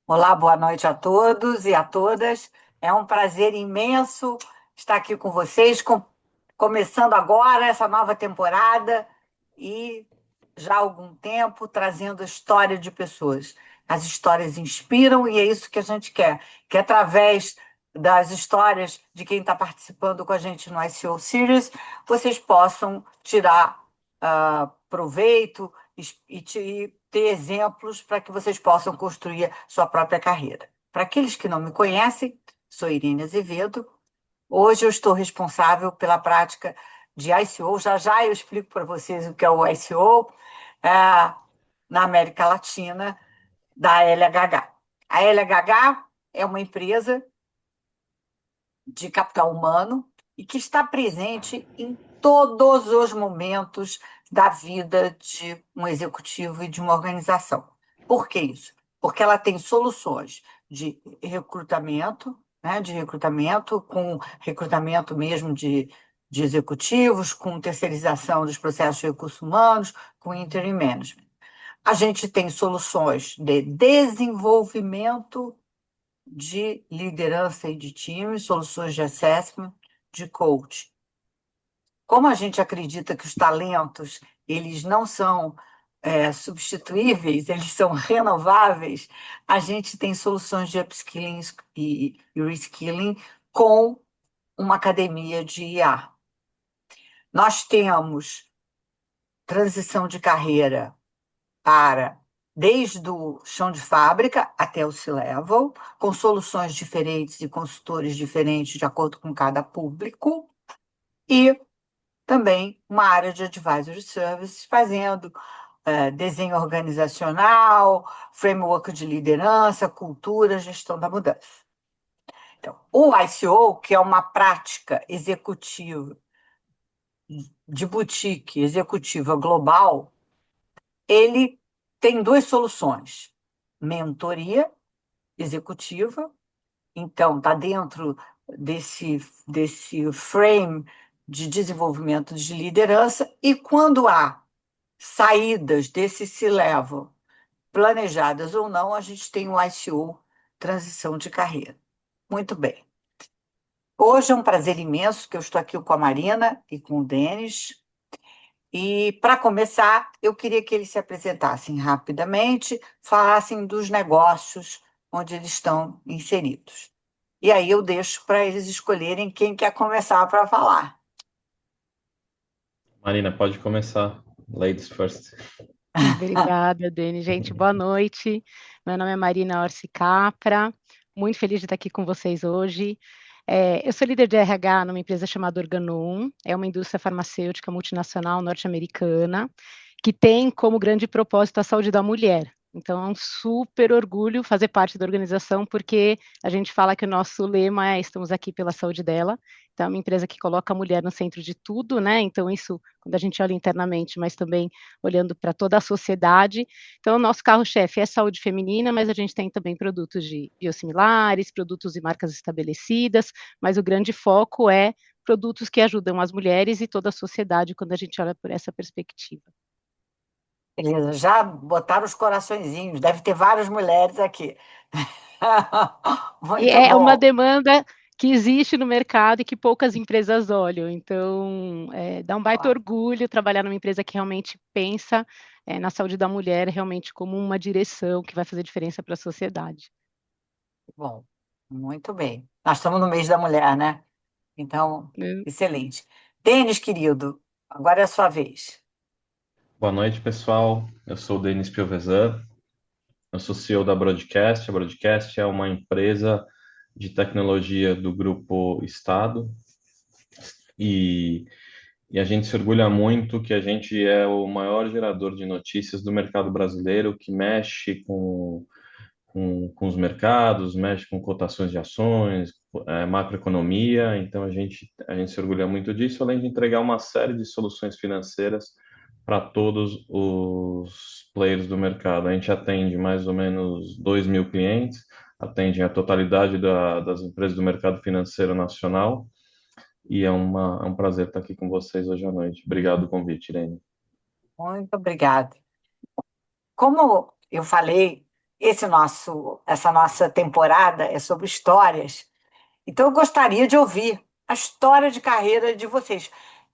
Olá, boa noite a todos e a todas. É um prazer imenso estar aqui com vocês, começando agora essa nova temporada e já há algum tempo trazendo história de pessoas. As histórias inspiram e é isso que a gente quer, que através das histórias de quem está participando com a gente no ICO Series, vocês possam tirar proveito e ter exemplos para que vocês possam construir sua própria carreira. Para aqueles que não me conhecem, sou Irene Azevedo. Hoje eu estou responsável pela prática de ICO. Já já eu explico para vocês o que é o ICO é, na América Latina, da LHH. A LHH é uma empresa de capital humano e que está presente em todos os momentos da vida de um executivo e de uma organização. Por que isso? Porque ela tem soluções de recrutamento, com recrutamento mesmo de executivos, com terceirização dos processos de recursos humanos, com interim management. A gente tem soluções de desenvolvimento de liderança e de time, soluções de assessment, de coach. Como a gente acredita que os talentos, eles não são substituíveis, eles são renováveis, a gente tem soluções de upskilling e reskilling com uma academia de IA. Nós temos transição de carreira para desde o chão de fábrica até o C-level, com soluções diferentes e consultores diferentes de acordo com cada público, e também uma área de advisory services, fazendo desenho organizacional, framework de liderança, cultura, gestão da mudança. Então, o ICO, que é uma prática executiva de boutique executiva global, ele tem duas soluções: mentoria executiva, então está dentro desse frame de desenvolvimento de liderança, e quando há saídas desse C-level, planejadas ou não, a gente tem o ICO, transição de carreira. Muito bem. Hoje é um prazer imenso que eu estou aqui com a Marina e com o Denis. E, para começar, eu queria que eles se apresentassem rapidamente, falassem dos negócios onde eles estão inseridos. E aí eu deixo para eles escolherem quem quer começar para falar. Marina, pode começar. Ladies first. Obrigada, Dani. Gente, boa noite. Meu nome é Marina Orsi Capra. Muito feliz de estar aqui com vocês hoje. Eu sou líder de RH numa empresa chamada Organon. É uma indústria farmacêutica multinacional norte-americana que tem como grande propósito a saúde da mulher. Então, é um super orgulho fazer parte da organização, porque a gente fala que o nosso lema é estamos aqui pela saúde dela. Então, é uma empresa que coloca a mulher no centro de tudo, né? Então, isso, quando a gente olha internamente, mas também olhando para toda a sociedade. Então, o nosso carro-chefe é saúde feminina, mas a gente tem também produtos de biosimilares, produtos e marcas estabelecidas, mas o grande foco é produtos que ajudam as mulheres e toda a sociedade quando a gente olha por essa perspectiva. Beleza, já botaram os coraçõezinhos, deve ter várias mulheres aqui. E Muito é uma bom. demanda que existe no mercado e que poucas empresas olham. Então, dá um baita orgulho trabalhar numa empresa que realmente pensa na saúde da mulher realmente como uma direção que vai fazer diferença para a sociedade. Bom, muito bem. Nós estamos no mês da mulher, né? Então, Né? excelente. Denis, querido, agora é a sua vez. Boa noite, pessoal. Eu sou o Denis Piovesan. Eu sou CEO da Broadcast. A Broadcast é uma empresa de tecnologia do Grupo Estado e, e a gente se orgulha muito que a gente é o maior gerador de notícias do mercado brasileiro, que mexe com os mercados, mexe com cotações de ações, macroeconomia. Então, a gente se orgulha muito disso, além de entregar uma série de soluções financeiras para todos os players do mercado. A gente atende mais ou menos 2.000 clientes, atende a totalidade das empresas do mercado financeiro nacional, e é um prazer estar aqui com vocês hoje à noite. Obrigado pelo convite, Irene. Muito obrigada. Como eu falei, essa nossa temporada é sobre histórias. Então, eu gostaria de ouvir a história de carreira de vocês.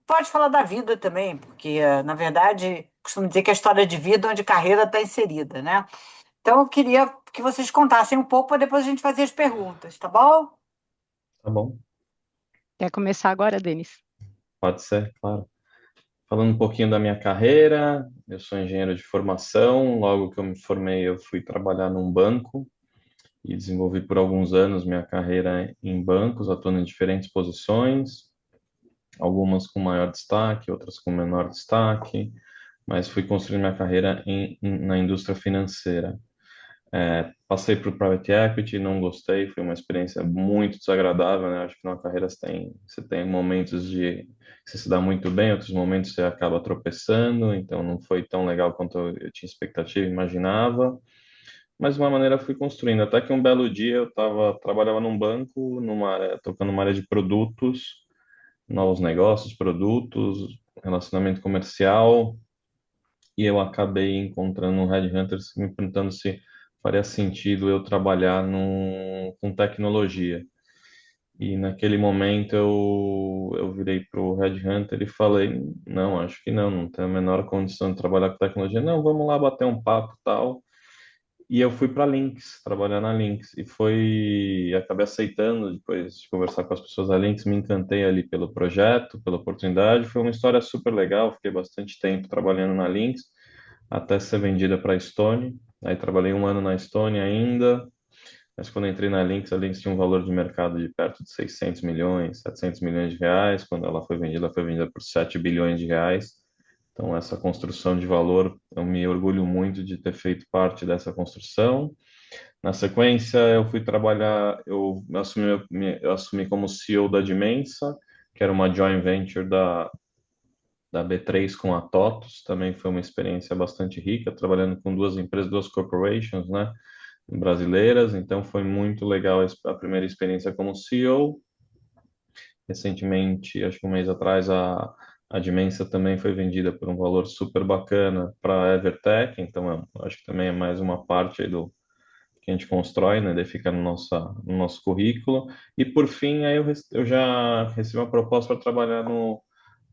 Pode falar da vida também, porque, na verdade, costumo dizer que é a história de vida onde carreira está inserida, né? Então, eu queria que vocês contassem um pouco para depois a gente fazer as perguntas, tá bom? Tá bom? Quer começar agora, Denis? Pode ser, claro. Falando um pouquinho da minha carreira, eu sou engenheiro de formação. Logo que eu me formei, eu fui trabalhar num banco e desenvolvi por alguns anos minha carreira em bancos, atuando em diferentes posições, algumas com maior destaque, outras com menor destaque, mas fui construindo minha carreira na indústria financeira. Passei por private equity, não gostei, foi uma experiência muito desagradável, né? Acho que na carreira você tem momentos de que você se dá muito bem, outros momentos você acaba tropeçando, então não foi tão legal quanto eu tinha expectativa, imaginava. Mas de uma maneira fui construindo, até que um belo dia trabalhava num banco, tocando uma área de produtos, novos negócios, produtos, relacionamento comercial, e eu acabei encontrando um headhunter me perguntando se faria sentido eu trabalhar com tecnologia. E naquele momento eu virei para o headhunter e falei, não, acho que não tenho a menor condição de trabalhar com tecnologia. Não, vamos lá bater um papo e tal. E eu fui para Lynx, trabalhar na Lynx, acabei aceitando depois de conversar com as pessoas da Lynx, me encantei ali pelo projeto, pela oportunidade, foi uma história super legal, fiquei bastante tempo trabalhando na Lynx, até ser vendida para a Estônia, aí trabalhei um ano na Estônia ainda, mas quando entrei na Lynx, a Lynx tinha um valor de mercado de perto de 600 milhões, 700 milhões de reais, quando ela foi vendida por 7 bilhões de reais, então, essa construção de valor, eu me orgulho muito de ter feito parte dessa construção. Na sequência, eu fui trabalhar, eu assumi como CEO da Dimensa, que era uma joint venture da B3 com a TOTUS. Também foi uma experiência bastante rica, trabalhando com duas empresas, duas corporations, né, brasileiras. Então, foi muito legal a primeira experiência como CEO. Recentemente, acho que um mês atrás, a Dimensa também foi vendida por um valor super bacana para a Evertech, então acho que também é mais uma parte aí do que a gente constrói, né, daí fica no nosso currículo. E por fim, eu já recebi uma proposta para trabalhar no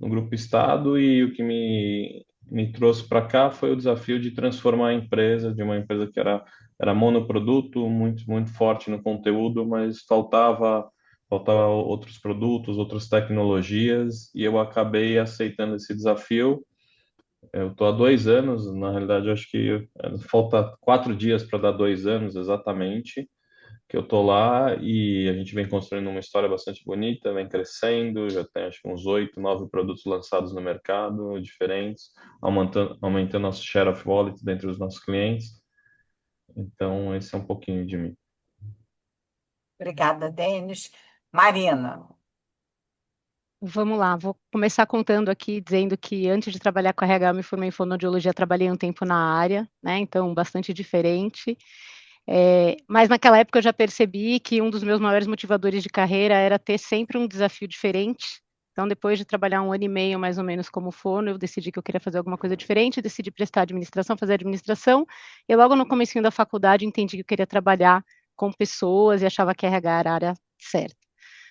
Grupo Estado e o que me trouxe para cá foi o desafio de transformar a empresa, de uma empresa que era monoproduto, muito forte no conteúdo, mas faltava outros produtos, outras tecnologias, e eu acabei aceitando esse desafio. Eu estou há 2 anos, na realidade, eu acho que falta 4 dias para dar 2 anos exatamente que eu estou lá e a gente vem construindo uma história bastante bonita, vem crescendo, já tem acho que uns 8, 9 produtos lançados no mercado, diferentes, aumentando nosso share of wallet dentro dos nossos clientes. Então, esse é um pouquinho de mim. Obrigada, Denis. Marina. Vamos lá, vou começar contando aqui, dizendo que antes de trabalhar com RH, eu me formei em fonoaudiologia, trabalhei um tempo na área, né? Então, bastante diferente. Mas naquela época eu já percebi que um dos meus maiores motivadores de carreira era ter sempre um desafio diferente. Então, depois de trabalhar um ano e meio, mais ou menos, como fono, eu decidi que eu queria fazer alguma coisa diferente, decidi prestar administração, fazer administração, e logo no comecinho da faculdade entendi que eu queria trabalhar com pessoas e achava que RH era a área certa.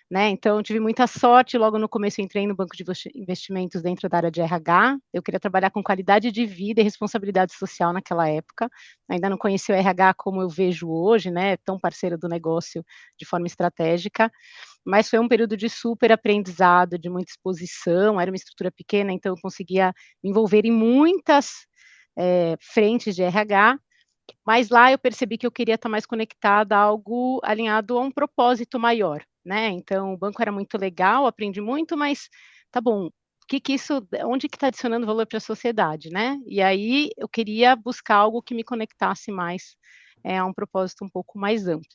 Né? Então, eu tive muita sorte, logo no começo eu entrei no banco de investimentos dentro da área de RH, eu queria trabalhar com qualidade de vida e responsabilidade social naquela época, ainda não conhecia o RH como eu vejo hoje, né, tão parceiro do negócio de forma estratégica, mas foi um período de super aprendizado, de muita exposição, era uma estrutura pequena, então eu conseguia me envolver em muitas frentes de RH, mas lá eu percebi que eu queria estar mais conectada a algo alinhado a um propósito maior, né? Então, o banco era muito legal, aprendi muito, mas tá bom, onde que está adicionando valor para a sociedade, né? E aí eu queria buscar algo que me conectasse mais a um propósito um pouco mais amplo.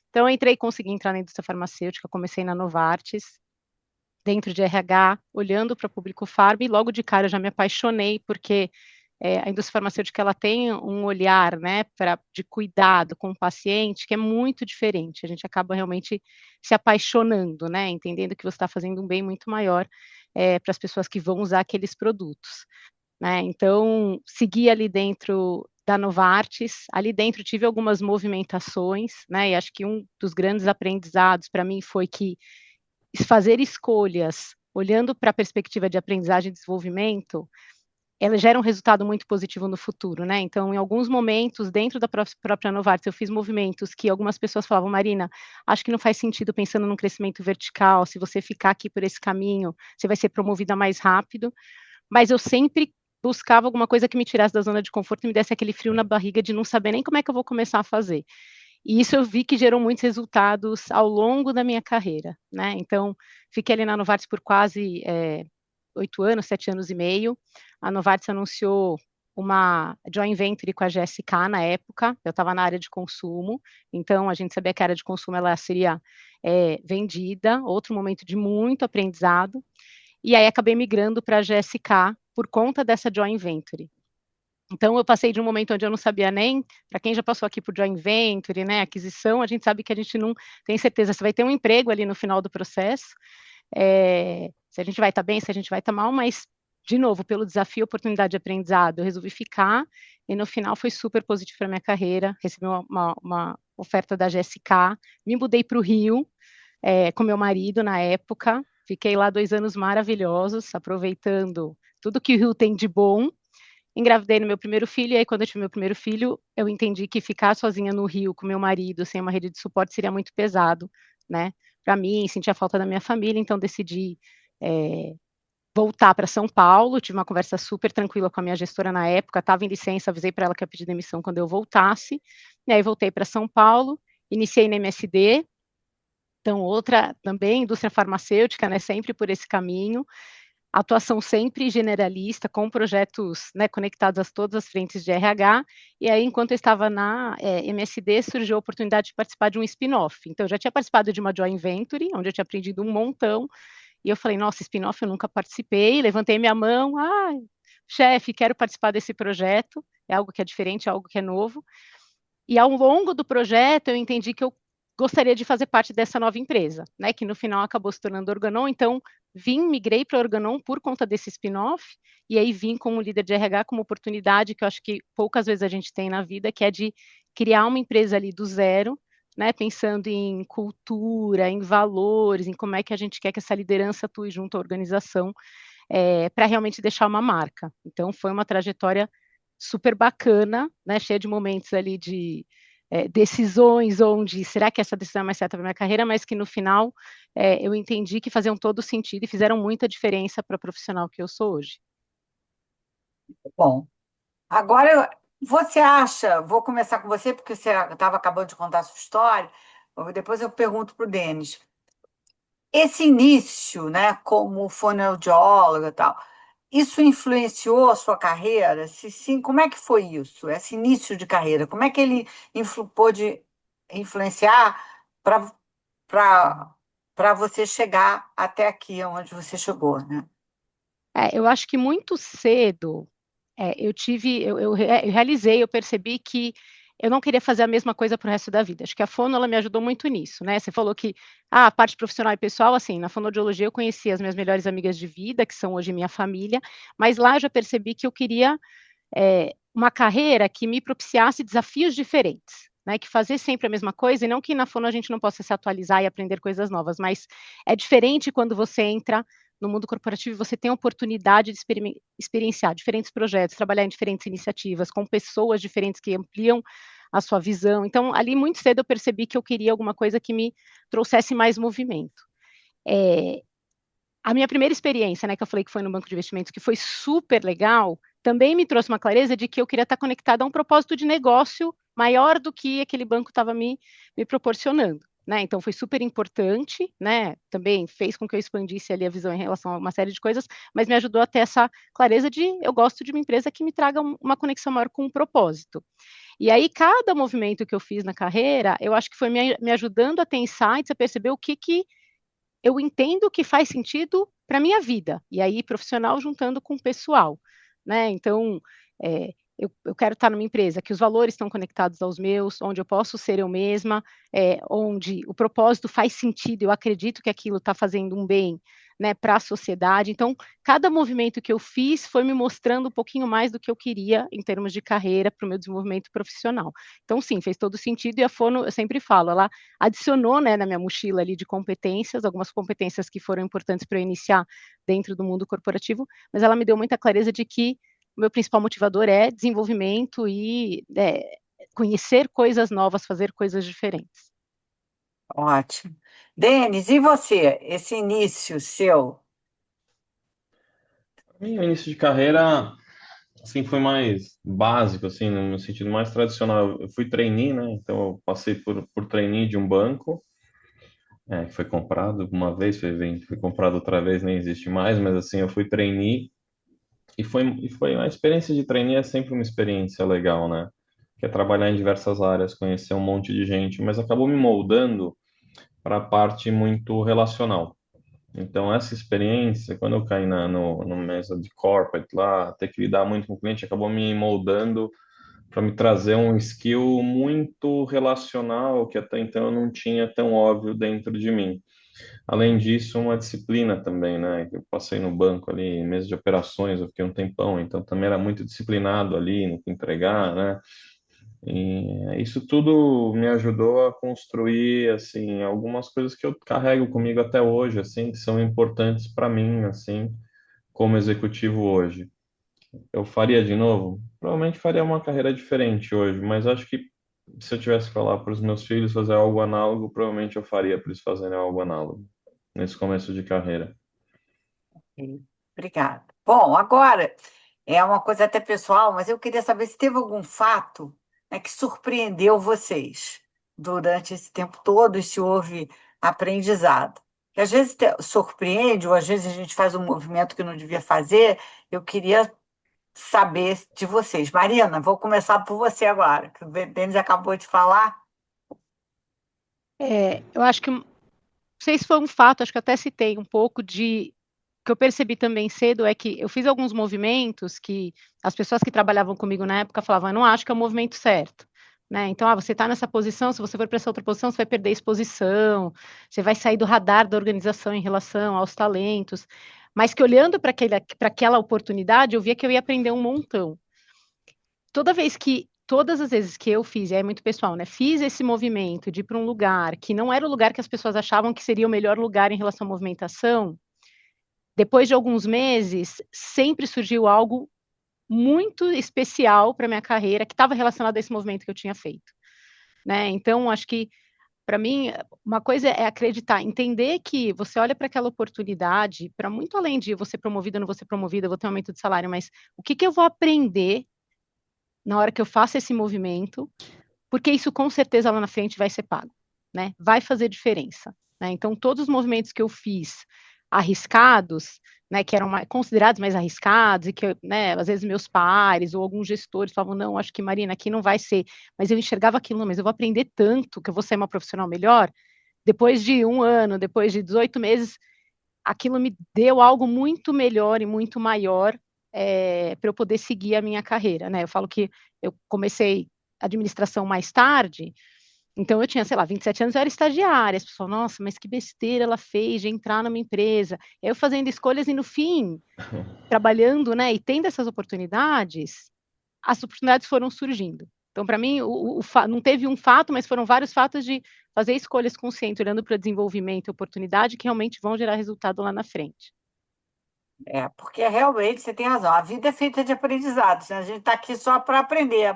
Então, eu consegui entrar na indústria farmacêutica, comecei na Novartis, dentro de RH, olhando para o público farma, e logo de cara eu já me apaixonei, porque a indústria farmacêutica ela tem um olhar, né, de cuidado com o paciente que é muito diferente. A gente acaba realmente se apaixonando, né, entendendo que você está fazendo um bem muito maior para as pessoas que vão usar aqueles produtos. Né? Então, segui ali dentro da Novartis. Ali dentro tive algumas movimentações, né? E acho que um dos grandes aprendizados para mim foi que fazer escolhas olhando para a perspectiva de aprendizagem e desenvolvimento, ela gera um resultado muito positivo no futuro, né? Então, em alguns momentos, dentro da própria Novartis, eu fiz movimentos que algumas pessoas falavam, Marina, acho que não faz sentido pensando num crescimento vertical, se você ficar aqui por esse caminho, você vai ser promovida mais rápido, mas eu sempre buscava alguma coisa que me tirasse da zona de conforto e me desse aquele frio na barriga de não saber nem como é que eu vou começar a fazer. E isso eu vi que gerou muitos resultados ao longo da minha carreira, né? Então, fiquei ali na Novartis por quase 8 anos, 7 anos e meio. A Novartis anunciou uma joint venture com a GSK na época, eu estava na área de consumo, então a gente sabia que a área de consumo ela seria vendida, outro momento de muito aprendizado, e aí acabei migrando para a GSK por conta dessa joint venture. Então, eu passei de um momento onde eu não sabia nem, para quem já passou aqui por joint venture, né, aquisição, a gente sabe que a gente não tem certeza se vai ter um emprego ali no final do processo, se a gente vai estar bem, se a gente vai estar mal, mas, de novo, pelo desafio, oportunidade de aprendizado, eu resolvi ficar, e no final foi super positivo para a minha carreira, recebi uma oferta da GSK, me mudei para o Rio, com meu marido na época, fiquei lá 2 anos maravilhosos, aproveitando tudo que o Rio tem de bom, engravidei no meu primeiro filho, e aí quando eu tive meu primeiro filho, eu entendi que ficar sozinha no Rio com meu marido, sem uma rede de suporte, seria muito pesado, né, para mim, sentia falta da minha família, então decidi voltar para São Paulo, tive uma conversa super tranquila com a minha gestora na época, estava em licença, avisei para ela que ia pedir demissão quando eu voltasse, e aí voltei para São Paulo, iniciei na MSD, então outra também, indústria farmacêutica, né, sempre por esse caminho, atuação sempre generalista, com projetos, né, conectados a todas as frentes de RH, e aí, enquanto eu estava na MSD, surgiu a oportunidade de participar de um spin-off. Então, eu já tinha participado de uma joint venture, onde eu tinha aprendido um montão, e eu falei, nossa, spin-off eu nunca participei, levantei minha mão, chefe, quero participar desse projeto, é algo que é diferente, é algo que é novo, e ao longo do projeto eu entendi que eu gostaria de fazer parte dessa nova empresa, né, que no final acabou se tornando Organon, então migrei para a Organon por conta desse spin-off, e aí vim como líder de RH como oportunidade que eu acho que poucas vezes a gente tem na vida, que é de criar uma empresa ali do zero, né, pensando em cultura, em valores, em como é que a gente quer que essa liderança atue junto à organização, para realmente deixar uma marca. Então foi uma trajetória super bacana, né, cheia de momentos ali de decisões onde, será que essa decisão é mais certa para minha carreira, mas que no final eu entendi que faziam todo sentido e fizeram muita diferença para a profissional que eu sou hoje. Bom, agora você acha, vou começar com você, porque você estava acabando de contar a sua história, depois eu pergunto para o Denis. Esse início, né, como fonoaudióloga e tal, isso influenciou a sua carreira? Se sim, como é que foi isso? Esse início de carreira, como é que ele pôde influenciar para para você chegar até aqui, onde você chegou, né? Eu acho que muito cedo eu realizei, eu percebi que eu não queria fazer a mesma coisa para o resto da vida. Acho que a fono, ela me ajudou muito nisso, né? Você falou que a parte profissional e pessoal, assim, na fonoaudiologia eu conheci as minhas melhores amigas de vida, que são hoje minha família, mas lá eu já percebi que eu queria uma carreira que me propiciasse desafios diferentes, né? Que fazer sempre a mesma coisa, e não que na fono a gente não possa se atualizar e aprender coisas novas, mas é diferente quando você entra no mundo corporativo, você tem a oportunidade de experienciar diferentes projetos, trabalhar em diferentes iniciativas, com pessoas diferentes que ampliam a sua visão. Então, ali muito cedo eu percebi que eu queria alguma coisa que me trouxesse mais movimento. A minha primeira experiência, né, que eu falei que foi no banco de investimentos, que foi super legal, também me trouxe uma clareza de que eu queria estar conectada a um propósito de negócio maior do que aquele banco estava me proporcionando. Né, então foi super importante, né, também fez com que eu expandisse ali a visão em relação a uma série de coisas, mas me ajudou a ter essa clareza de eu gosto de uma empresa que me traga uma conexão maior com um propósito. E aí cada movimento que eu fiz na carreira, eu acho que foi me ajudando a ter insights, a perceber o que eu entendo que faz sentido para minha vida, e aí profissional juntando com pessoal, né, então, eu quero estar numa empresa que os valores estão conectados aos meus, onde eu posso ser eu mesma, onde o propósito faz sentido, eu acredito que aquilo está fazendo um bem, né, para a sociedade. Então, cada movimento que eu fiz foi me mostrando um pouquinho mais do que eu queria em termos de carreira para o meu desenvolvimento profissional. Então, sim, fez todo sentido, e a Fono, eu sempre falo, ela adicionou, né, na minha mochila ali de competências, algumas competências que foram importantes para eu iniciar dentro do mundo corporativo, mas ela me deu muita clareza de que o meu principal motivador é desenvolvimento e conhecer coisas novas, fazer coisas diferentes. Ótimo. Denis, e você? Esse início seu? Meu início de carreira, assim, foi mais básico, assim, no sentido mais tradicional. Eu fui trainee, né? Então eu passei por trainee de um banco, que foi comprado uma vez, foi comprado outra vez, nem existe mais, mas assim, eu fui trainee e foi uma experiência de trainee é sempre uma experiência legal, né? Que é trabalhar em diversas áreas, conhecer um monte de gente, mas acabou me moldando para a parte muito relacional. Então, essa experiência, quando eu caí no mesa de corporate lá, ter que lidar muito com o cliente, acabou me moldando para me trazer um skill muito relacional que até então eu não tinha tão óbvio dentro de mim. Além disso, uma disciplina também, né? Eu passei no banco ali, mesa de operações, eu fiquei um tempão, então também era muito disciplinado ali no que entregar, né? E isso tudo me ajudou a construir, assim, algumas coisas que eu carrego comigo até hoje, assim, que são importantes para mim, assim, como executivo hoje. Eu faria de novo? Provavelmente faria uma carreira diferente hoje, mas acho que se eu tivesse que falar para os meus filhos fazer algo análogo, provavelmente eu faria para eles fazerem algo análogo nesse começo de carreira. Obrigada. Bom, agora é uma coisa até pessoal, mas eu queria saber se teve algum fato, né, que surpreendeu vocês durante esse tempo todo e se houve aprendizado. Que às vezes surpreende, ou às vezes a gente faz um movimento que não devia fazer. Eu queria saber de vocês. Marina, vou começar por você agora, que o Denis acabou de falar. Eu acho que, não sei se foi um fato, acho que eu até citei um pouco que eu percebi também cedo, é que eu fiz alguns movimentos que as pessoas que trabalhavam comigo na época falavam, eu não acho que é o movimento certo. Né? Então, você está nessa posição, se você for para essa outra posição, você vai perder exposição, você vai sair do radar da organização em relação aos talentos. Mas que olhando para aquela oportunidade, eu via que eu ia aprender um montão. Todas as vezes que eu fiz, e é muito pessoal, né? Fiz esse movimento de ir para um lugar que não era o lugar que as pessoas achavam que seria o melhor lugar em relação à movimentação, depois de alguns meses, sempre surgiu algo muito especial para minha carreira que estava relacionado a esse movimento que eu tinha feito, né? Então, acho que para mim, uma coisa é acreditar, entender que você olha para aquela oportunidade, para muito além de eu vou ser promovida, não vou ser promovida, vou ter um aumento de salário, mas o que que eu vou aprender na hora que eu faço esse movimento, porque isso com certeza lá na frente vai ser pago, né? Vai fazer diferença, né? Então, todos os movimentos que eu fiz arriscados, né, que eram considerados mais arriscados e que, né, às vezes meus pares ou alguns gestores falavam, não, acho que Marina, aqui não vai ser, mas eu enxergava aquilo, não, mas eu vou aprender tanto que eu vou ser uma profissional melhor. Depois de um ano, depois de 18 meses, aquilo me deu algo muito melhor e muito maior para eu poder seguir a minha carreira, né? Eu falo que eu comecei administração mais tarde, então eu tinha, sei lá, 27 anos, eu era estagiária. As pessoas, nossa, mas que besteira ela fez de entrar numa empresa. Eu fazendo escolhas e no fim, trabalhando, né, e tendo essas oportunidades, as oportunidades foram surgindo. Então, para mim, não teve um fato, mas foram vários fatos de fazer escolhas conscientes, olhando para desenvolvimento e oportunidade, que realmente vão gerar resultado lá na frente. Porque realmente você tem razão. A vida é feita de aprendizados, né? A gente está aqui só para aprender,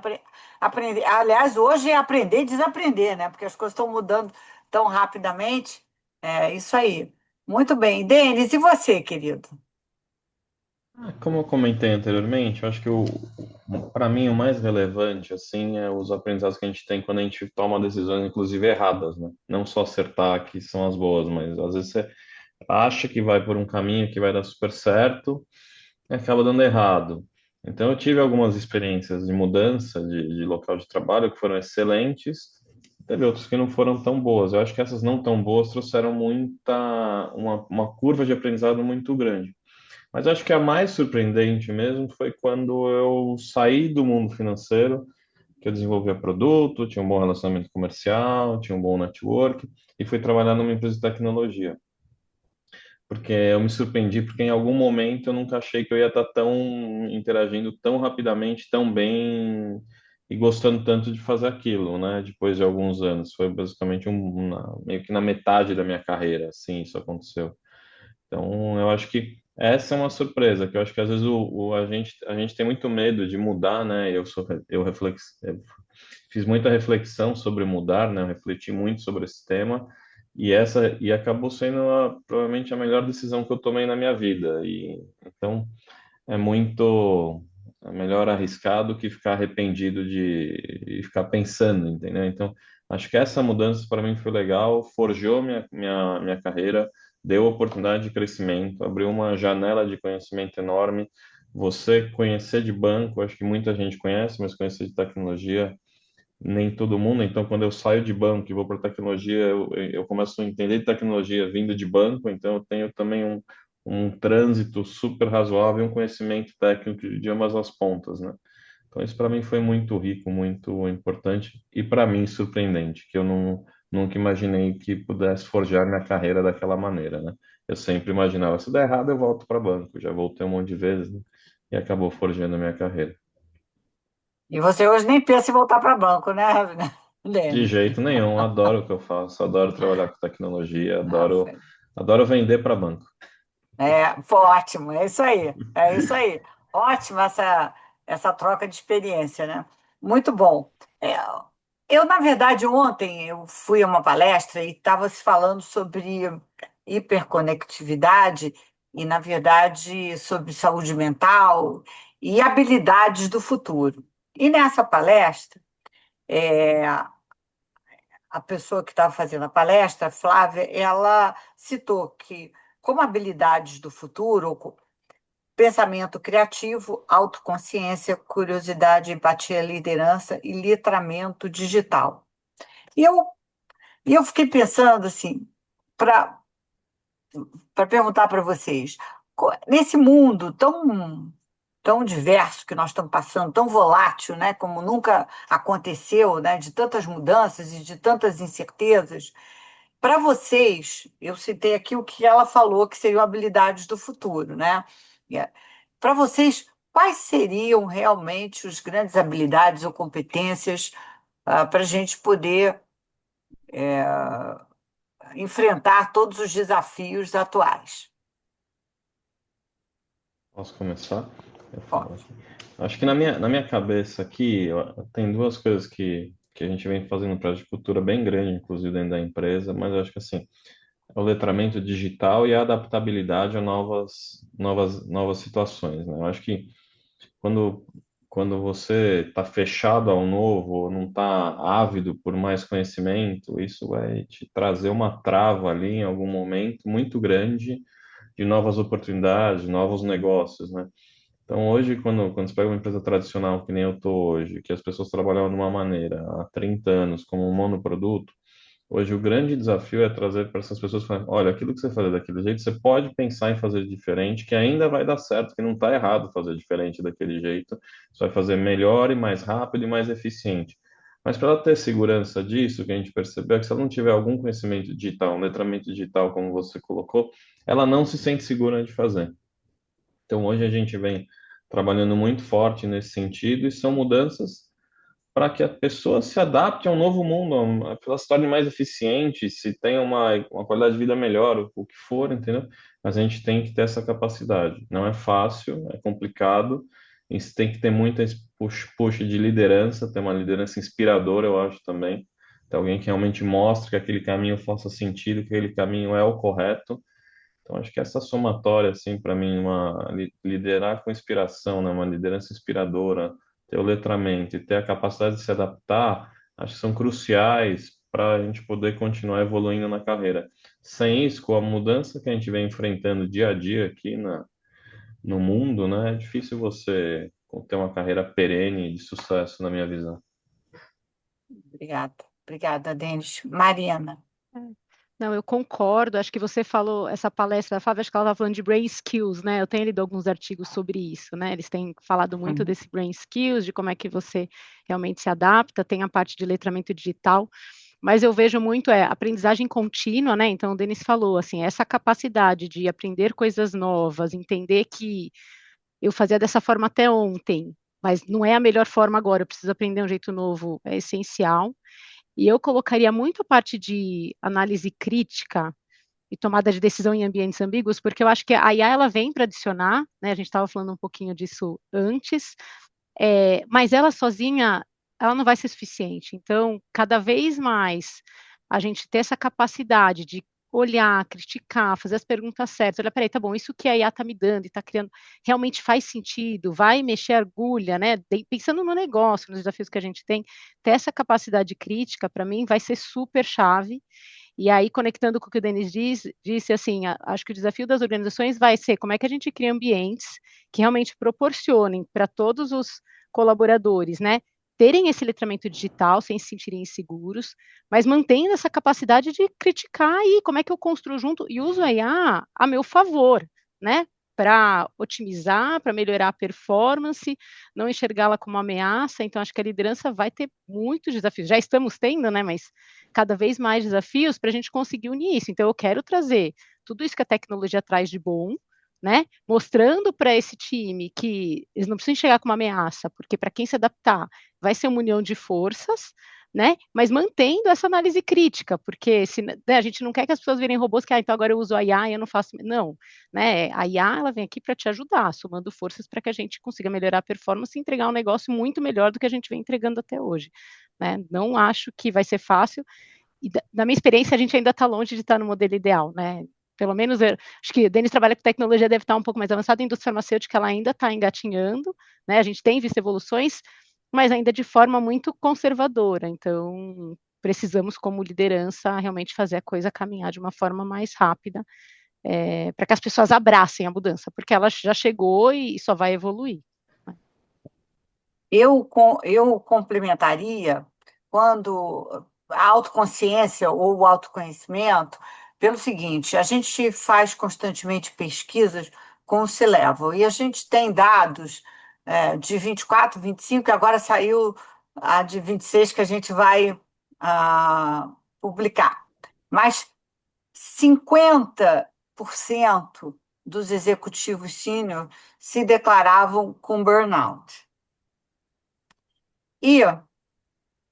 aprender. Aliás, hoje é aprender e desaprender, né? Porque as coisas estão mudando tão rapidamente. É isso aí. Muito bem. Denis, e você, querido? Como eu comentei anteriormente, eu acho que para mim o mais relevante assim é os aprendizados que a gente tem quando a gente toma decisões, inclusive erradas, né? Não só acertar que são as boas, mas às vezes você acha que vai por um caminho que vai dar super certo e acaba dando errado. Então eu tive algumas experiências de mudança de local de trabalho que foram excelentes, teve outras que não foram tão boas. Eu acho que essas não tão boas trouxeram uma curva de aprendizado muito grande. Mas acho que a mais surpreendente mesmo foi quando eu saí do mundo financeiro, que eu desenvolvia produto, tinha um bom relacionamento comercial, tinha um bom network, e fui trabalhar numa empresa de tecnologia. Porque eu me surpreendi, porque em algum momento eu nunca achei que eu ia estar tão interagindo tão rapidamente, tão bem e gostando tanto de fazer aquilo, né? Depois de alguns anos, foi basicamente meio que na metade da minha carreira, assim, isso aconteceu. Então, eu acho que essa é uma surpresa, que eu acho que às vezes a gente tem muito medo de mudar, né? Eu fiz muita reflexão sobre mudar, né? Eu refleti muito sobre esse tema e acabou sendo provavelmente a melhor decisão que eu tomei na minha vida. E então é muito é melhor arriscar do que ficar arrependido de ficar pensando, entendeu? Então, acho que essa mudança para mim foi legal, forjou minha carreira, deu oportunidade de crescimento, abriu uma janela de conhecimento enorme. Você conhecer de banco, acho que muita gente conhece, mas conhecer de tecnologia, nem todo mundo. Então, quando eu saio de banco e vou para tecnologia, eu começo a entender de tecnologia vindo de banco, então eu tenho também um trânsito super razoável, um conhecimento técnico de ambas as pontas, né? Então, isso para mim foi muito rico, muito importante e para mim surpreendente, que eu nunca imaginei que pudesse forjar minha carreira daquela maneira, né? Eu sempre imaginava, se der errado, eu volto para banco. Já voltei um monte de vezes, né? E acabou forjando a minha carreira. E você hoje nem pensa em voltar para banco, né, De Denis? jeito nenhum, adoro o que eu faço, adoro trabalhar com tecnologia, Ah, adoro vender para banco. foi ótimo, é isso aí. Ótima essa troca de experiência, né? Muito bom. É, eu, na verdade, ontem eu fui a uma palestra e estava se falando sobre hiperconectividade e, na verdade, sobre saúde mental e habilidades do futuro. E nessa palestra, é, a pessoa que estava fazendo a palestra, a Flávia, ela citou que, como habilidades do futuro, pensamento criativo, autoconsciência, curiosidade, empatia, liderança e letramento digital. E eu, e eu fiquei pensando assim, para perguntar para vocês, nesse mundo tão diverso que nós estamos passando, tão volátil, né, como nunca aconteceu, né, de tantas mudanças e de tantas incertezas, para vocês, eu citei aqui o que ela falou que seriam habilidades do futuro, né? Para vocês, quais seriam realmente as grandes habilidades ou competências para a gente poder enfrentar todos os desafios atuais? Posso começar? Eu falo Pode. aqui. Acho que na minha cabeça aqui, tem duas coisas que a gente vem fazendo para de cultura bem grande, inclusive dentro da empresa, mas eu acho que assim, é o letramento digital e a adaptabilidade a novas situações, né? Eu acho que quando, quando você está fechado ao novo, ou não está ávido por mais conhecimento, isso vai te trazer uma trava ali em algum momento muito grande de novas oportunidades, de novos negócios, né? Então, hoje, quando você pega uma empresa tradicional, que nem eu estou hoje, que as pessoas trabalhavam de uma maneira há 30 anos como um monoproduto, hoje o grande desafio é trazer para essas pessoas, falar, olha, aquilo que você fazer daquele jeito, você pode pensar em fazer diferente, que ainda vai dar certo, que não está errado fazer diferente daquele jeito, você vai fazer melhor e mais rápido e mais eficiente. Mas para ela ter segurança disso, o que a gente percebeu é que se ela não tiver algum conhecimento digital, um letramento digital, como você colocou, ela não se sente segura de fazer. Então, hoje a gente vem trabalhando muito forte nesse sentido e são mudanças para que a pessoa se adapte a um novo mundo, que ela se torne mais eficiente, se tenha uma qualidade de vida melhor, o que for, entendeu? Mas a gente tem que ter essa capacidade. Não é fácil, é complicado, e você tem que ter muita push de liderança, ter uma liderança inspiradora, eu acho também. Ter alguém que realmente mostre que aquele caminho faça sentido, que aquele caminho é o correto. Então, acho que essa somatória, assim, para mim, liderar com inspiração, né, uma liderança inspiradora, ter o letramento e ter a capacidade de se adaptar, acho que são cruciais para a gente poder continuar evoluindo na carreira. Sem isso, com a mudança que a gente vem enfrentando dia a dia aqui no mundo, né, é difícil você ter uma carreira perene de sucesso, na minha visão. Obrigada. Obrigada, Denis. Mariana. Não, eu concordo. Acho que você falou, essa palestra da Flávia, acho que ela estava falando de brain skills, né? Eu tenho lido alguns artigos sobre isso, né? Eles têm falado muito Uhum. desse brain skills, de como é que você realmente se adapta, tem a parte de letramento digital, mas eu vejo muito aprendizagem contínua, né? Então, o Denis falou, assim, essa capacidade de aprender coisas novas, entender que eu fazia dessa forma até ontem, mas não é a melhor forma agora, eu preciso aprender um jeito novo, é essencial. E eu colocaria muito a parte de análise crítica e tomada de decisão em ambientes ambíguos, porque eu acho que a IA ela vem para adicionar, né? A gente estava falando um pouquinho disso antes, mas ela sozinha, ela não vai ser suficiente. Então, cada vez mais a gente ter essa capacidade de olhar, criticar, fazer as perguntas certas. Olha, peraí, tá bom, isso que a IA está me dando e está criando, realmente faz sentido, vai mexer a agulha, né? Pensando no negócio, nos desafios que a gente tem, ter essa capacidade crítica, para mim, vai ser super chave. E aí, conectando com o que o Denis disse, assim, acho que o desafio das organizações vai ser como é que a gente cria ambientes que realmente proporcionem para todos os colaboradores, né, terem esse letramento digital sem se sentirem inseguros, mas mantendo essa capacidade de criticar e como é que eu construo junto e uso a IA a meu favor, né, para otimizar, para melhorar a performance, não enxergá-la como ameaça. Então, acho que a liderança vai ter muitos desafios. Já estamos tendo, né, mas cada vez mais desafios para a gente conseguir unir isso. Então, eu quero trazer tudo isso que a tecnologia traz de bom, né? Mostrando para esse time que eles não precisam chegar com uma ameaça, porque para quem se adaptar vai ser uma união de forças, né? Mas mantendo essa análise crítica, porque se, né, a gente não quer que as pessoas virem robôs que então agora eu uso a IA e eu não faço. Não, né? A IA ela vem aqui para te ajudar, somando forças para que a gente consiga melhorar a performance e entregar um negócio muito melhor do que a gente vem entregando até hoje. Né? Não acho que vai ser fácil, e da minha experiência, a gente ainda está longe de estar no modelo ideal, né? Pelo menos, acho que o Denis trabalha com tecnologia, deve estar um pouco mais avançado, a indústria farmacêutica, ela ainda está engatinhando, né? A gente tem visto evoluções, mas ainda de forma muito conservadora, então precisamos, como liderança, realmente fazer a coisa caminhar de uma forma mais rápida, para que as pessoas abracem a mudança, porque ela já chegou e só vai evoluir. Eu complementaria quando a autoconsciência ou o autoconhecimento, pelo seguinte, a gente faz constantemente pesquisas com o Celevo, e a gente tem dados de 24, 25, e agora saiu a de 26 que a gente vai publicar. Mas 50% dos executivos sênior se declaravam com burnout. E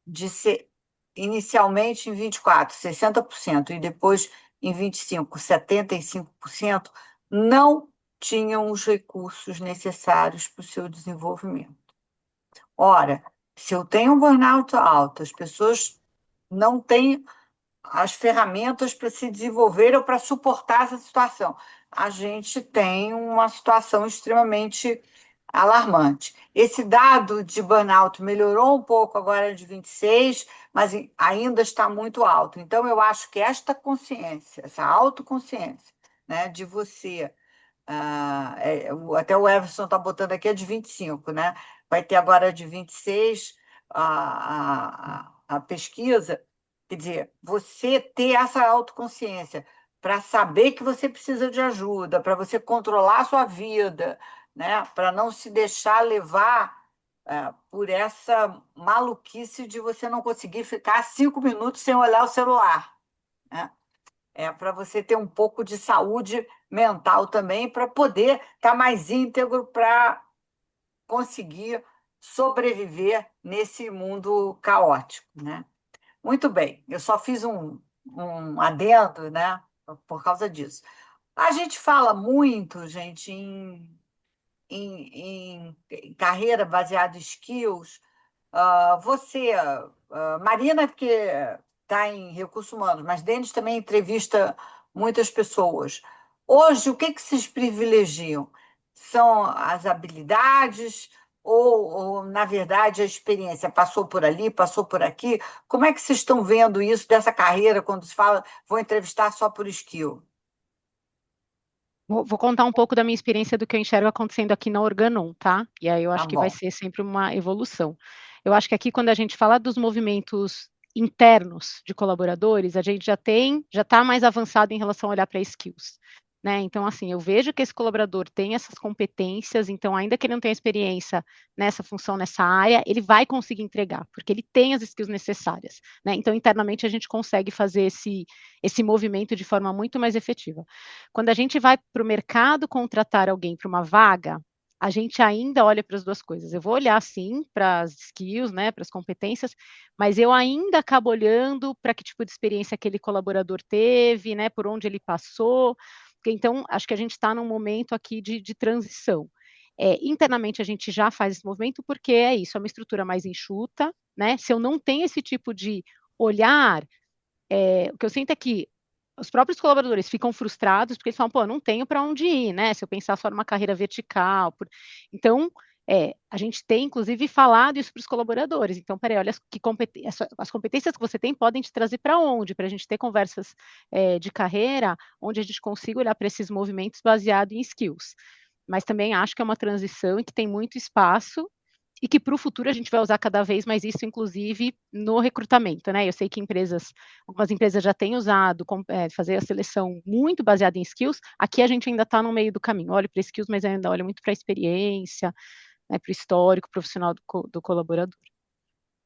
de ser inicialmente em 24, 60%, e depois em 25, 75%, não tinham os recursos necessários para o seu desenvolvimento. Ora, se eu tenho um burnout alto, as pessoas não têm as ferramentas para se desenvolver ou para suportar essa situação. A gente tem uma situação extremamente alarmante. Esse dado de burnout melhorou um pouco agora de 26, mas ainda está muito alto. Então, eu acho que esta consciência, essa autoconsciência, né, de você. Até o Everson está botando aqui a de 25, né? Vai ter agora a de 26 a pesquisa. Quer dizer, você ter essa autoconsciência para saber que você precisa de ajuda, para você controlar a sua vida, né? Para não se deixar levar por essa maluquice de você não conseguir ficar 5 minutos sem olhar o celular, né? Para você ter um pouco de saúde mental também, para poder estar mais íntegro, para conseguir sobreviver nesse mundo caótico, né? Muito bem, eu só fiz um adendo, né, por causa disso. A gente fala muito, gente, em carreira baseada em skills. Você, Marina, porque está em recursos humanos, mas Denis também entrevista muitas pessoas. Hoje, o que que vocês privilegiam? São as habilidades ou, na verdade, a experiência? Passou por ali, passou por aqui? Como é que vocês estão vendo isso dessa carreira quando se fala, vou entrevistar só por skill? Vou contar um pouco da minha experiência do que eu enxergo acontecendo aqui na Organon, tá? E aí eu Tá acho que vai bom. ser sempre uma evolução. Eu acho que aqui, quando a gente fala dos movimentos internos de colaboradores, a gente já está mais avançado em relação a olhar para skills. Né? Então, assim, eu vejo que esse colaborador tem essas competências, então, ainda que ele não tenha experiência nessa função, nessa área, ele vai conseguir entregar, porque ele tem as skills necessárias. Né? Então, internamente, a gente consegue fazer esse movimento de forma muito mais efetiva. Quando a gente vai para o mercado contratar alguém para uma vaga, a gente ainda olha para as duas coisas. Eu vou olhar, sim, para as skills, né, para as competências, mas eu ainda acabo olhando para que tipo de experiência aquele colaborador teve, né, por onde ele passou. Então, acho que a gente está num momento aqui de transição. Internamente, a gente já faz esse movimento porque é isso, é uma estrutura mais enxuta, né? Se eu não tenho esse tipo de olhar, o que eu sinto é que os próprios colaboradores ficam frustrados porque eles falam, pô, eu não tenho para onde ir, né? Se eu pensar só numa carreira vertical. Então, a gente tem, inclusive, falado isso para os colaboradores. Então, peraí, olha as competências que você tem podem te trazer para onde? Para a gente ter conversas de carreira onde a gente consiga olhar para esses movimentos baseado em skills. Mas também acho que é uma transição e que tem muito espaço e que para o futuro a gente vai usar cada vez mais isso, inclusive no recrutamento, né? Eu sei que algumas empresas já têm usado, fazer a seleção muito baseada em skills, aqui a gente ainda está no meio do caminho, olha para skills, mas ainda olha muito para a experiência, né, para o histórico profissional do colaborador.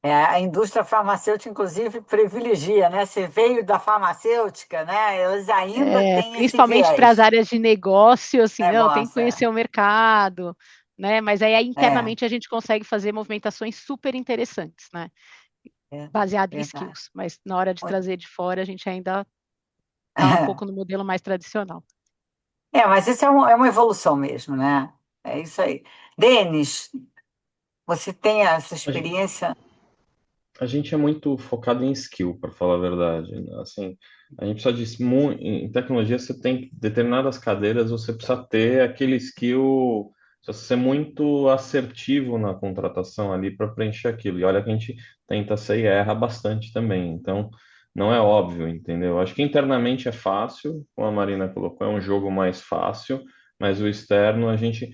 A indústria farmacêutica, inclusive, privilegia, né? Você veio da farmacêutica, né? Eles ainda têm esse Principalmente para as viés. áreas de negócio, assim, não, tem que Negócio, conhecer o mercado, né? Mas aí é, internamente a gente consegue fazer movimentações super interessantes, né? é Baseado em verdade. skills, mas na hora de Muito- trazer de fora, a gente ainda está um pouco no modelo mais tradicional. Mas isso é uma evolução mesmo, né? É isso aí. Denis, você tem essa A gen- experiência? a gente é muito focado em skill, para falar a verdade, né? Assim, a gente precisa em tecnologia você tem determinadas cadeiras, você precisa ter aquele skill, precisa ser muito assertivo na contratação ali para preencher aquilo. E olha que a gente tenta ser e erra bastante também. Então, não é óbvio, entendeu? Acho que internamente é fácil, como a Marina colocou, é um jogo mais fácil, mas o externo a gente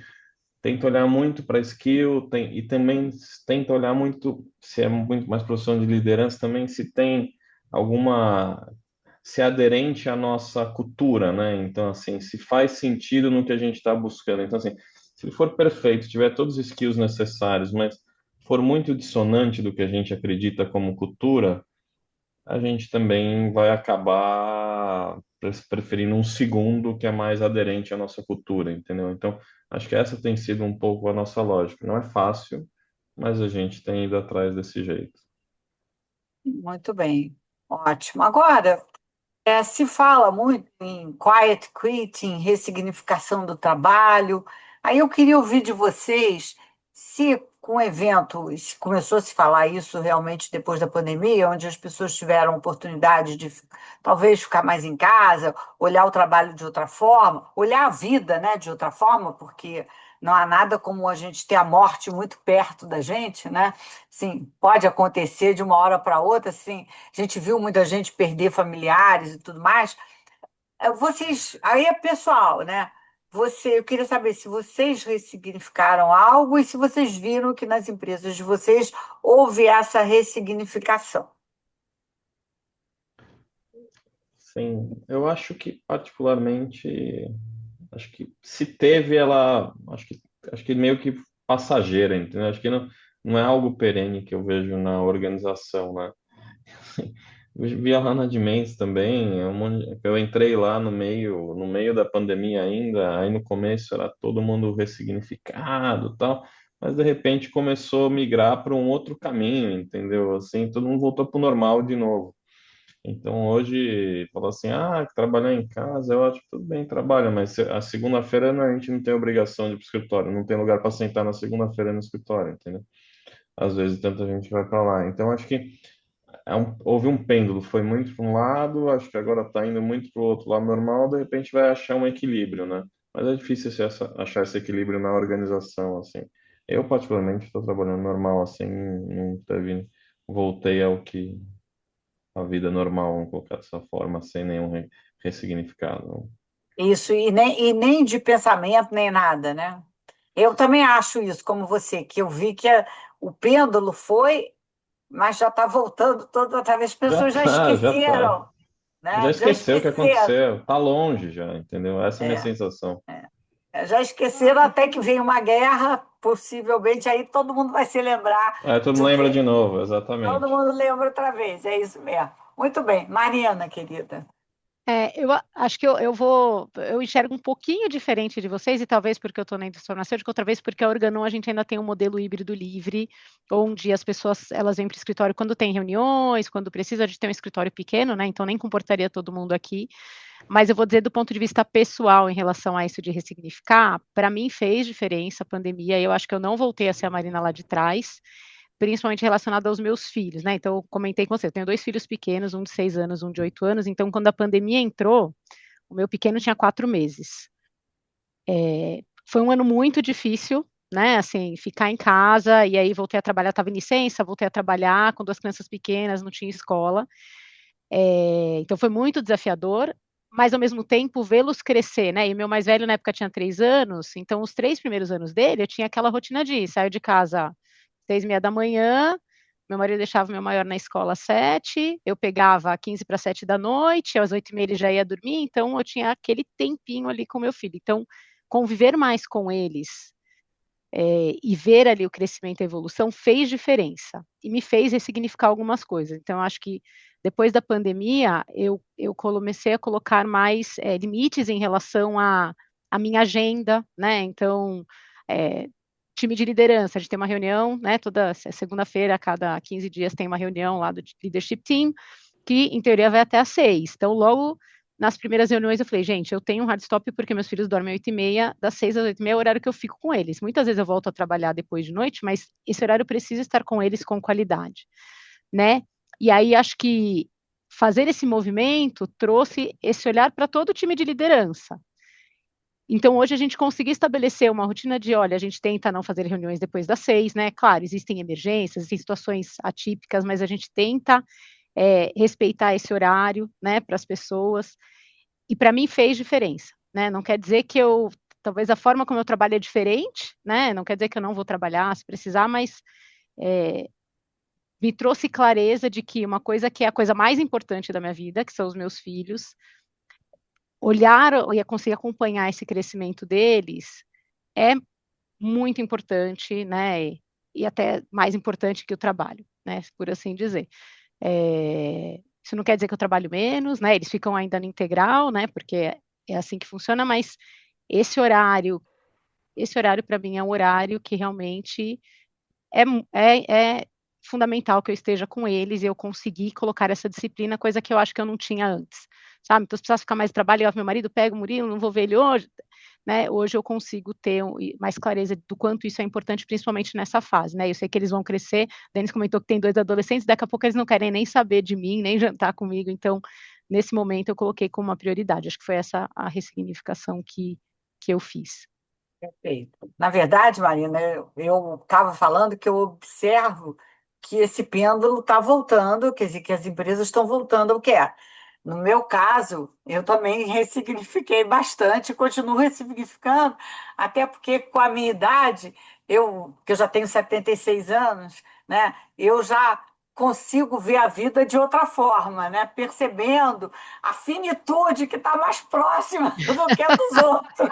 tenta olhar muito para skill e também tenta olhar muito, se é muito mais profissão de liderança, também se tem alguma, se é aderente à nossa cultura, né? Então, assim, se faz sentido no que a gente está buscando. Então, assim, se ele for perfeito, tiver todos os skills necessários, mas for muito dissonante do que a gente acredita como cultura, a gente também vai acabar preferindo um segundo que é mais aderente à nossa cultura, entendeu? Então, acho que essa tem sido um pouco a nossa lógica. Não é fácil, mas a gente tem ido atrás desse jeito. Muito bem, ótimo. Agora, se fala muito em quiet quitting, ressignificação do trabalho. Aí eu queria ouvir de vocês se com o evento se começou a se falar isso realmente depois da pandemia, onde as pessoas tiveram oportunidade de talvez ficar mais em casa, olhar o trabalho de outra forma, olhar a vida, né, de outra forma, porque não há nada como a gente ter a morte muito perto da gente, né? Sim, pode acontecer de uma hora para outra, sim. A gente viu muita gente perder familiares e tudo mais. Vocês, aí é pessoal, né? Eu queria saber se vocês ressignificaram algo e se vocês viram que nas empresas de vocês houve essa ressignificação. Sim, eu acho que particularmente, acho que se teve ela, acho que meio que passageira, entendeu? Acho que não é algo perene que eu vejo na organização, né? Eu vi a Hannah de Mendes também, eu entrei lá no meio da pandemia ainda, aí no começo era todo mundo ressignificado, e tal, mas de repente começou a migrar para um outro caminho, entendeu? Assim, todo mundo voltou para o normal de novo. Então hoje, falou assim, trabalhar em casa, eu acho que tudo bem, trabalha, mas a segunda-feira a gente não tem obrigação de ir para o escritório, não tem lugar para sentar na segunda-feira no escritório, entendeu? Às vezes tanta gente vai para lá. Então acho que houve um pêndulo, foi muito para um lado, acho que agora está indo muito para o outro lado normal, de repente vai achar um equilíbrio, né? Mas é difícil achar esse equilíbrio na organização, assim. Eu, particularmente, estou trabalhando normal, assim, não teve, voltei ao que a vida normal, vamos colocar dessa forma, sem nenhum ressignificado. Isso, e nem de pensamento, nem nada, né? Eu também acho isso, como você, que eu vi que o pêndulo foi. mas já está voltando todo outra vez. As Já pessoas já tá, já tá. esqueceram, Já né? Já esqueceu o que esqueceram. aconteceu. Tá longe já, entendeu? Essa é a minha É, sensação. já esqueceram até que vem uma guerra, possivelmente, aí todo mundo vai se lembrar Aí todo mundo do lembra de que novo, todo exatamente. mundo lembra outra vez, é isso mesmo. Muito bem. Mariana, querida. Acho que eu enxergo um pouquinho diferente de vocês, e talvez porque eu estou na indústria farmacêutica, outra vez porque a Organon a gente ainda tem um modelo híbrido livre, onde as pessoas elas vêm para o escritório quando tem reuniões, quando precisa de ter um escritório pequeno, né? Então nem comportaria todo mundo aqui. Mas eu vou dizer do ponto de vista pessoal em relação a isso de ressignificar, para mim fez diferença a pandemia, eu acho que eu não voltei a ser a Marina lá de trás, principalmente relacionado aos meus filhos, né? Então, eu comentei com você, eu tenho dois filhos pequenos, um de 6 anos, um de 8 anos, então quando a pandemia entrou, o meu pequeno tinha 4 meses. Foi um ano muito difícil, né? Assim, ficar em casa, e aí voltei a trabalhar, estava em licença, voltei a trabalhar com duas crianças pequenas, não tinha escola. Então foi muito desafiador, mas ao mesmo tempo vê-los crescer, né? E meu mais velho na época tinha 3 anos, então os 3 primeiros anos dele eu tinha aquela rotina de sair de casa 6:30 da manhã, meu marido deixava meu maior na escola às 7, eu pegava 15 para 7 da noite, às 8:30 ele já ia dormir, então eu tinha aquele tempinho ali com meu filho. Então, conviver mais com eles e ver ali o crescimento e a evolução fez diferença e me fez ressignificar algumas coisas. Então, acho que depois da pandemia, eu comecei a colocar mais limites em relação à minha agenda, né? Então, é, time de liderança, a gente tem uma reunião, né? Toda segunda-feira, a cada 15 dias, tem uma reunião lá do Leadership Team, que em teoria vai até às 6. Então, logo nas primeiras reuniões eu falei, gente, eu tenho um hard stop porque meus filhos dormem 8:30, das 6 às 8:30 é o horário que eu fico com eles. Muitas vezes eu volto a trabalhar depois de noite, mas esse horário eu preciso estar com eles com qualidade, né? E aí acho que fazer esse movimento trouxe esse olhar para todo o time de liderança. Então, hoje a gente conseguiu estabelecer uma rotina de, olha, a gente tenta não fazer reuniões depois das 6, né? Claro, existem emergências, existem situações atípicas, mas a gente tenta respeitar esse horário, né, para as pessoas. E para mim fez diferença, né? Não quer dizer que talvez a forma como eu trabalho é diferente, né? Não quer dizer que eu não vou trabalhar se precisar, mas é, me trouxe clareza de que uma coisa que é a coisa mais importante da minha vida, que são os meus filhos, olhar e conseguir acompanhar esse crescimento deles é muito importante, né? E até mais importante que o trabalho, né? Por assim dizer. Isso não quer dizer que eu trabalho menos, né? Eles ficam ainda no integral, né? Porque é assim que funciona, mas esse horário, esse horário para mim é um horário que realmente é, é fundamental que eu esteja com eles e eu conseguir colocar essa disciplina, coisa que eu acho que eu não tinha antes, sabe? Então, se precisasse ficar mais trabalho, eu, meu marido pega o Murilo, não vou ver ele hoje, né? Hoje eu consigo ter mais clareza do quanto isso é importante, principalmente nessa fase, né? Eu sei que eles vão crescer, Denis comentou que tem 2 adolescentes, daqui a pouco eles não querem nem saber de mim, nem jantar comigo, então, nesse momento eu coloquei como uma prioridade, acho que foi essa a ressignificação que eu fiz. Perfeito. Na verdade, Marina, eu estava falando que eu observo que esse pêndulo está voltando, quer dizer, que as empresas estão voltando ao que é. No meu caso, eu também ressignifiquei bastante, continuo ressignificando, até porque com a minha idade, que eu já tenho 76 anos, né, eu já consigo ver a vida de outra forma, né, percebendo a finitude que está mais próxima do que a dos outros.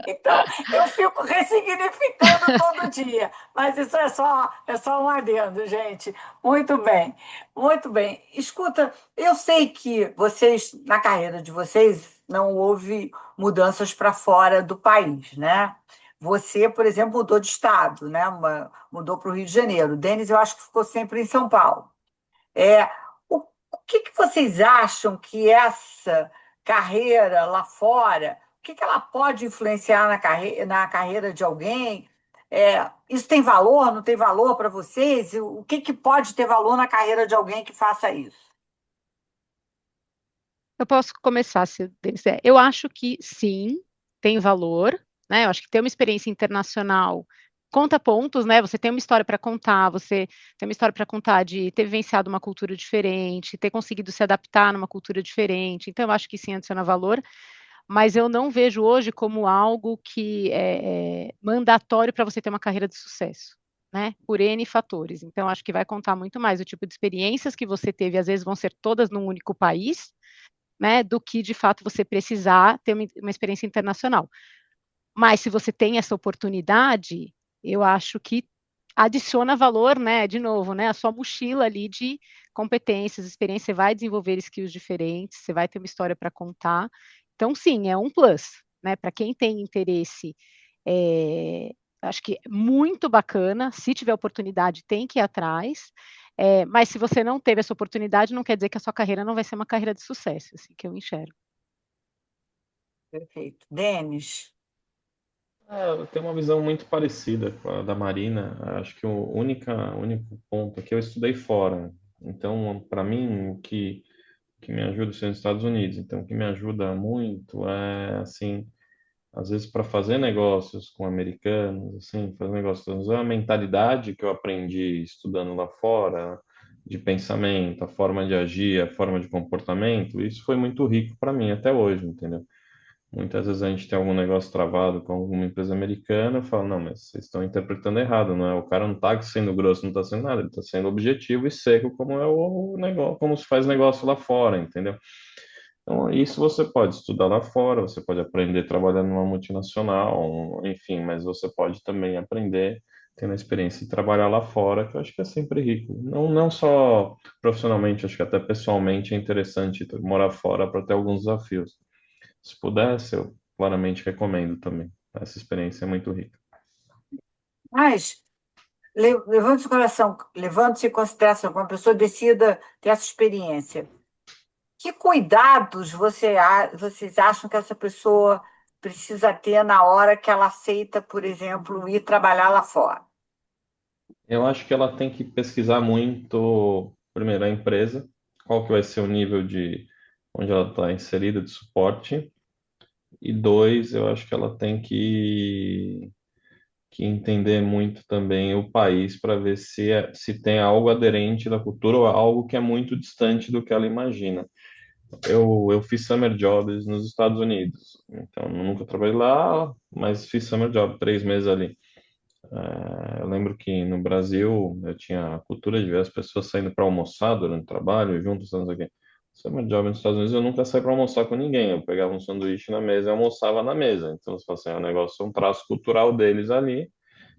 Então, eu fico ressignificando todo dia, mas isso é só um adendo, gente. Muito bem, muito bem. Escuta, eu sei que vocês, na carreira de vocês, não houve mudanças para fora do país, né? Você, por exemplo, mudou de estado, né? Mudou para o Rio de Janeiro. O Denis, eu acho que ficou sempre em São Paulo. É, o que vocês acham que essa carreira lá fora, o que ela pode influenciar na carreira de alguém? Isso tem valor, não tem valor para vocês? O que pode ter valor na carreira de alguém que faça isso? Eu posso começar, se Denis quiser. Eu acho que sim, tem valor, né? Eu acho que ter uma experiência internacional conta pontos, né? Você tem uma história para contar, você tem uma história para contar de ter vivenciado uma cultura diferente, ter conseguido se adaptar numa cultura diferente. Então, eu acho que sim, adiciona valor, mas eu não vejo hoje como algo que é mandatório para você ter uma carreira de sucesso, né? Por N fatores. Então, acho que vai contar muito mais o tipo de experiências que você teve, às vezes vão ser todas num único país, né? Do que, de fato, você precisar ter uma experiência internacional. Mas se você tem essa oportunidade, eu acho que adiciona valor, né? De novo, né? A sua mochila ali de competências, experiência, você vai desenvolver skills diferentes, você vai ter uma história para contar. Então, sim, é um plus, né? Para quem tem interesse, acho que é muito bacana. Se tiver oportunidade, tem que ir atrás. Mas se você não teve essa oportunidade, não quer dizer que a sua carreira não vai ser uma carreira de sucesso, assim que eu enxergo. Perfeito. Denis, Eu tenho uma visão muito parecida com a da Marina. Acho que o único ponto é que eu estudei fora. Então, para mim, o que me ajuda são os Estados Unidos. Então, o que me ajuda muito é, assim, às vezes para fazer negócios com americanos, assim, fazer negócios, a mentalidade que eu aprendi estudando lá fora, de pensamento, a forma de agir, a forma de comportamento, isso foi muito rico para mim até hoje, entendeu? Muitas vezes a gente tem algum negócio travado com alguma empresa americana, eu falo, não, mas vocês estão interpretando errado, não é? O cara não está sendo grosso, não está sendo nada, ele está sendo objetivo e seco, como é o negócio, como se faz negócio lá fora, entendeu? Então, isso você pode estudar lá fora, você pode aprender trabalhando numa multinacional, enfim, mas você pode também aprender tendo a experiência de trabalhar lá fora, que eu acho que é sempre rico. Não só profissionalmente, acho que até pessoalmente é interessante morar fora para ter alguns desafios. Se pudesse, eu claramente recomendo também. Essa experiência é muito rica. mas levando-se em consideração que uma pessoa decida ter essa experiência, que cuidados vocês acham que essa pessoa precisa ter na hora que ela aceita, por exemplo, ir trabalhar lá fora? Eu acho que ela tem que pesquisar muito, primeiro, a empresa, qual que vai ser o nível de onde ela está inserida de suporte, e dois, eu acho que ela tem que entender muito também o país para ver se tem algo aderente da cultura ou algo que é muito distante do que ela imagina. Eu fiz summer jobs nos Estados Unidos, então eu nunca trabalhei lá, mas fiz summer job, 3 meses ali. Eu lembro que no Brasil eu tinha a cultura de ver as pessoas saindo para almoçar durante o trabalho, juntos, não sei o quê. Summer job nos Estados Unidos eu nunca saí para almoçar com ninguém. Eu pegava um sanduíche na mesa e almoçava na mesa. Então, se fosse um negócio, um traço cultural deles ali,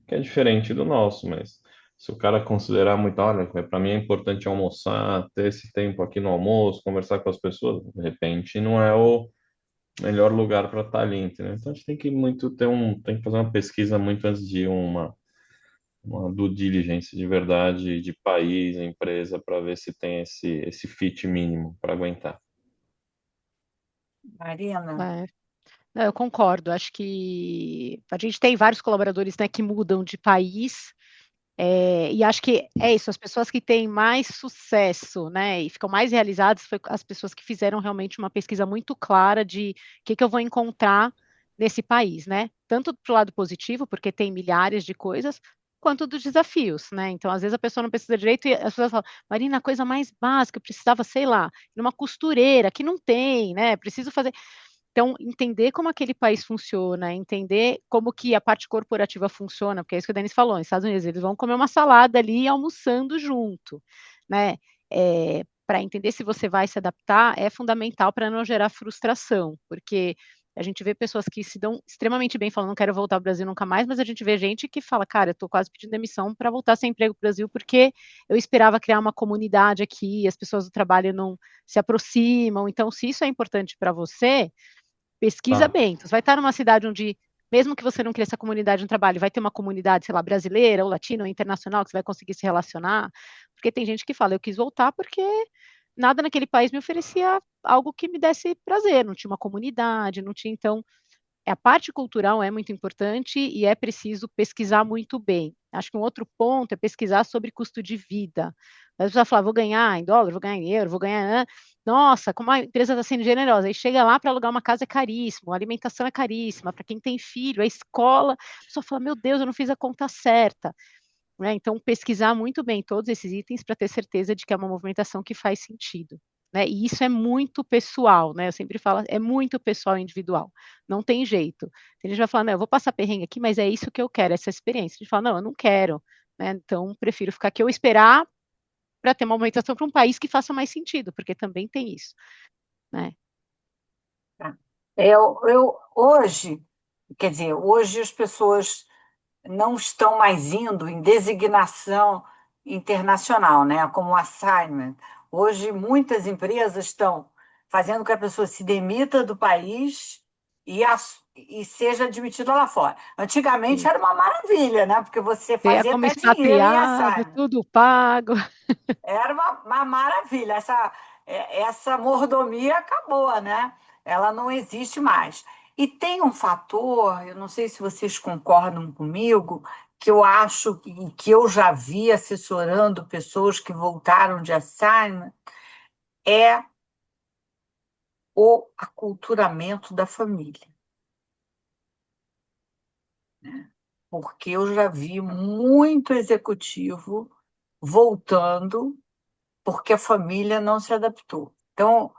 que é diferente do nosso, mas se o cara considerar muito, olha, para mim é importante almoçar, ter esse tempo aqui no almoço, conversar com as pessoas, de repente não é o melhor lugar para estar ali, entendeu? Então a gente tem que muito tem que fazer uma pesquisa muito antes de ir, uma due diligence de verdade de país, empresa, para ver se tem esse fit mínimo para aguentar. Marina? É. Não, eu concordo. Acho que a gente tem vários colaboradores, né, que mudam de país. E acho que é isso, as pessoas que têm mais sucesso, né, e ficam mais realizadas, foi as pessoas que fizeram realmente uma pesquisa muito clara de o que eu vou encontrar nesse país, né? Tanto do lado positivo, porque tem milhares de coisas, quanto dos desafios, né? Então, às vezes a pessoa não pesquisa direito e as pessoas falam, Marina, a coisa mais básica, eu precisava, sei lá, numa costureira, que não tem, né? Preciso fazer. Então, entender como aquele país funciona, entender como que a parte corporativa funciona, porque é isso que o Denis falou, nos Estados Unidos, eles vão comer uma salada ali almoçando junto, né? Para entender se você vai se adaptar, é fundamental para não gerar frustração, porque a gente vê pessoas que se dão extremamente bem, falando, não quero voltar ao Brasil nunca mais, mas a gente vê gente que fala, cara, eu estou quase pedindo demissão para voltar sem emprego para o Brasil, porque eu esperava criar uma comunidade aqui, as pessoas do trabalho não se aproximam, então, se isso é importante para você, pesquisa Tá. bem. Então, você vai estar numa cidade onde, mesmo que você não crie essa comunidade no trabalho, vai ter uma comunidade, sei lá, brasileira, ou latina, ou internacional, que você vai conseguir se relacionar. Porque tem gente que fala, eu quis voltar porque nada naquele país me oferecia algo que me desse prazer, não tinha uma comunidade, não tinha, então, a parte cultural é muito importante e é preciso pesquisar muito bem. Acho que um outro ponto é pesquisar sobre custo de vida. As pessoas falam, vou ganhar em dólar, vou ganhar em euro, vou ganhar. Nossa, como a empresa está sendo generosa. Aí chega lá para alugar uma casa é caríssimo, a alimentação é caríssima, para quem tem filho, a escola. A pessoa fala, meu Deus, eu não fiz a conta certa. Né? Então, pesquisar muito bem todos esses itens para ter certeza de que é uma movimentação que faz sentido. Né? E isso é muito pessoal, né? Eu sempre falo, é muito pessoal e individual. Não tem jeito. Tem gente que vai falar, não, eu vou passar perrengue aqui, mas é isso que eu quero, essa experiência. A gente fala, não, eu não quero. né? Então, prefiro ficar aqui ou esperar para ter uma movimentação para um país que faça mais sentido, porque também tem isso, né? Hoje, quer dizer, hoje as pessoas não estão mais indo em designação internacional, né, como assignment. Hoje, muitas empresas estão fazendo com que a pessoa se demita do país e seja admitida lá fora. Antigamente Sim. era uma maravilha, né, porque você Ter fazia como até dinheiro em expatriado, assignment. tudo pago. Era uma maravilha. Essa mordomia acabou, né? Ela não existe mais. E tem um fator, eu não sei se vocês concordam comigo, que eu acho que eu já vi assessorando pessoas que voltaram de assignment, é o aculturamento da família. Porque eu já vi muito executivo voltando porque a família não se adaptou. Então,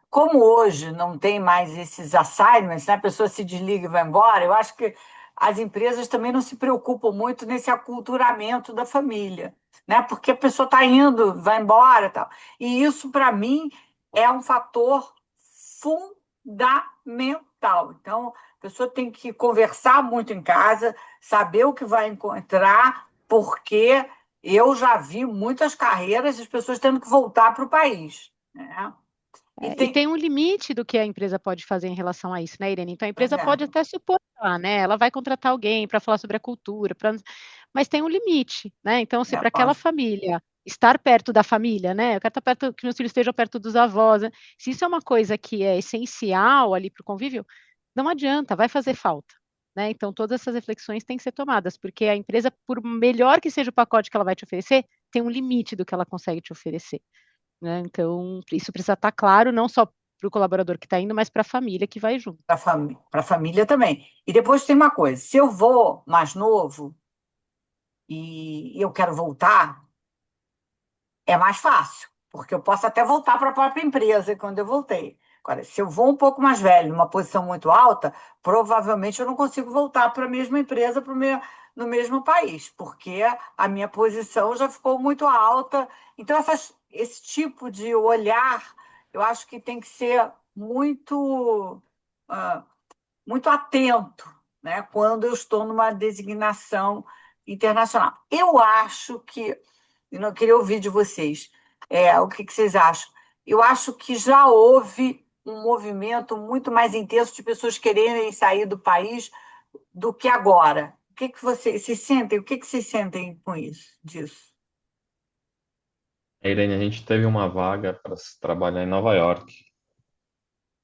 como hoje não tem mais esses assignments, né? A pessoa se desliga e vai embora, eu acho que as empresas também não se preocupam muito nesse aculturamento da família, né? Porque a pessoa está indo, vai embora, tal. E isso, para mim, é um fator fundamental. Então, a pessoa tem que conversar muito em casa, saber o que vai encontrar, porque eu já vi muitas carreiras de pessoas tendo que voltar para o país, né? E E tem. tem um limite do que a empresa pode fazer em relação a isso, né, Irene? Então, a Pois empresa é, pode até suportar, né? Ela vai contratar alguém para falar sobre a cultura, mas tem um limite, né? Então, se para aquela pode. família estar perto da família, né? Eu quero estar perto, que meus filhos estejam perto dos avós, né? Se isso é uma coisa que é essencial ali para o convívio, não adianta, vai fazer falta. Né? Então, todas essas reflexões têm que ser tomadas, porque a empresa, por melhor que seja o pacote que ela vai te oferecer, tem um limite do que ela consegue te oferecer. Né? Então, isso precisa estar claro, não só para o colaborador que está indo, mas para a família que vai junto. Para a família também. E depois tem uma coisa: se eu vou mais novo e eu quero voltar, é mais fácil, porque eu posso até voltar para a própria empresa quando eu voltei. Agora, se eu vou um pouco mais velho, numa posição muito alta, provavelmente eu não consigo voltar para a mesma empresa, no mesmo país, porque a minha posição já ficou muito alta. Então, esse tipo de olhar, eu acho que tem que ser ah, muito atento, né, quando eu estou numa designação internacional. Eu acho que eu não queria ouvir de vocês. O que vocês acham? Eu acho que já houve um movimento muito mais intenso de pessoas quererem sair do país do que agora. O que vocês se sentem? O que vocês sentem com isso, disso? Irene, a gente teve uma vaga para trabalhar em Nova York.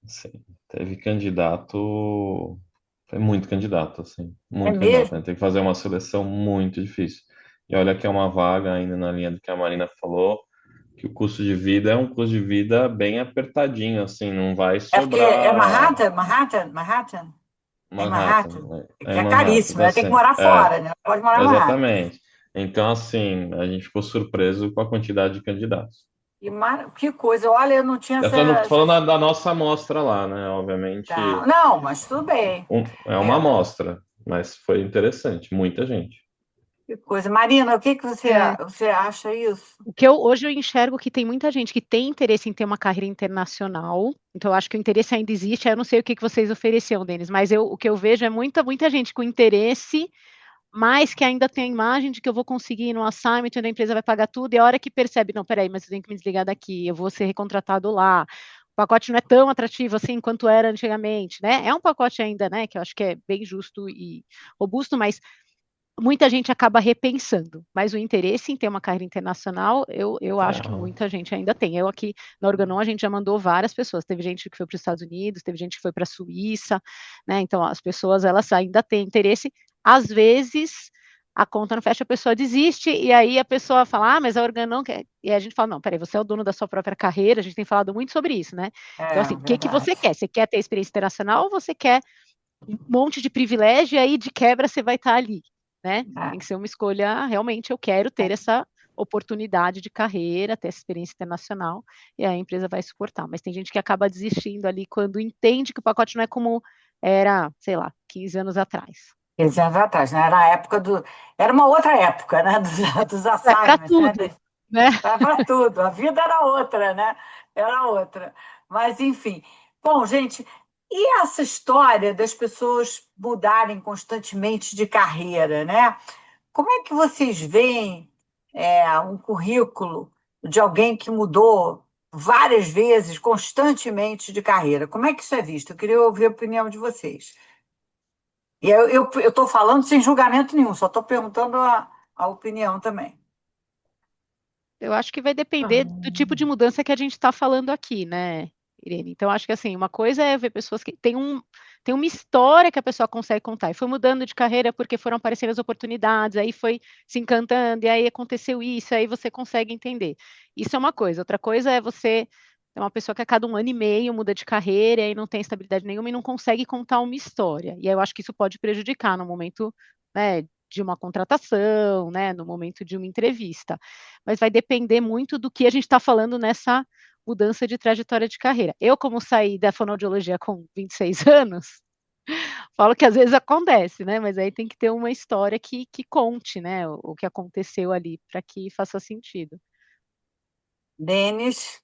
Assim, teve candidato, foi muito candidato, assim, É muito candidato, mesmo? né? Tem que fazer uma seleção muito difícil. E olha que é uma vaga ainda na linha do que a Marina falou, que o custo de vida é um custo de vida bem apertadinho, assim, não vai É porque é sobrar Manhattan? É em Manhattan, Manhattan? né? É É que em é Manhattan, caríssimo, então né? Tem que assim, morar fora, né? Não pode morar em Manhattan. exatamente. Então, assim, a gente ficou surpreso com a quantidade de candidatos. Que coisa, olha, eu não tinha Eu tô falando da nossa amostra lá, né? Tá. Obviamente, Não, mas tudo bem. é uma É, amostra, mas foi interessante, muita gente. que coisa. Marina, o que É, você acha isso? hoje eu enxergo que tem muita gente que tem interesse em ter uma carreira internacional, então eu acho que o interesse ainda existe. Eu não sei o que vocês ofereciam, Denis, mas o que eu vejo é muita gente com interesse, mas que ainda tem a imagem de que eu vou conseguir ir no assignment, onde a empresa vai pagar tudo, e a hora que percebe, não, peraí, mas eu tenho que me desligar daqui, eu vou ser recontratado lá. O pacote não é tão atrativo assim quanto era antigamente, né? É um pacote ainda, né, que eu acho que é bem justo e robusto, mas muita gente acaba repensando, mas o interesse em ter uma carreira internacional, eu acho que É, muita gente ainda tem. Eu aqui na Organon, a gente já mandou várias pessoas, teve gente que foi para os Estados Unidos, teve gente que foi para a Suíça, né? Então, as pessoas, elas ainda têm interesse, às vezes, a conta não fecha, a pessoa desiste, e aí a pessoa fala, mas a Organon quer... E a gente fala, não, peraí, você é o dono da sua própria carreira, a gente tem falado muito sobre isso, né? Então, É assim, o que que você verdade. quer? Você quer ter experiência internacional ou você quer um monte de privilégio e aí de quebra você vai estar ali, né? Tem que É. ser uma escolha, realmente eu quero ter essa oportunidade de carreira, ter essa experiência internacional, e aí a empresa vai suportar. Mas tem gente que acaba desistindo ali quando entende que o pacote não é como era, sei lá, 15 anos atrás. 15 anos atrás, né? Era a época do. Era uma outra época, né? Dos É para assignments, né? tudo, né? Era para tudo. A vida era outra, né? Era outra. Mas, enfim. Bom, gente, e essa história das pessoas mudarem constantemente de carreira, né? Como é que vocês veem um currículo de alguém que mudou várias vezes, constantemente de carreira? Como é que isso é visto? Eu queria ouvir a opinião de vocês. E eu estou falando sem julgamento nenhum, só estou perguntando a opinião também. Eu acho que vai depender do tipo de Ah, mudança que a gente está falando aqui, né, Irene? Então, acho que assim, uma coisa é ver pessoas que tem uma história que a pessoa consegue contar, e foi mudando de carreira porque foram aparecendo as oportunidades, aí foi se encantando, e aí aconteceu isso, aí você consegue entender. Isso é uma coisa. Outra coisa é você é uma pessoa que a cada 1 ano e meio muda de carreira e aí não tem estabilidade nenhuma e não consegue contar uma história. E aí eu acho que isso pode prejudicar no momento, né, de uma contratação, né, no momento de uma entrevista, mas vai depender muito do que a gente está falando nessa mudança de trajetória de carreira. Eu, como saí da fonoaudiologia com 26 anos, falo que às vezes acontece, né? Mas aí tem que ter uma história que conte, né? O que aconteceu ali para que faça sentido. Denis,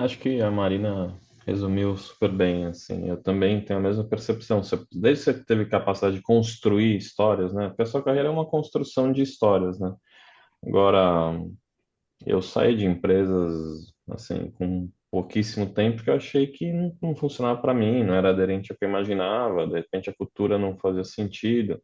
acho que a Marina resumiu super bem, assim. Eu também tenho a mesma percepção. Desde que você teve capacidade de construir histórias, né? Porque a sua carreira é uma construção de histórias, né? Agora, eu saí de empresas, assim, com pouquíssimo tempo que eu achei que não funcionava para mim, não era aderente ao que eu imaginava, de repente a cultura não fazia sentido.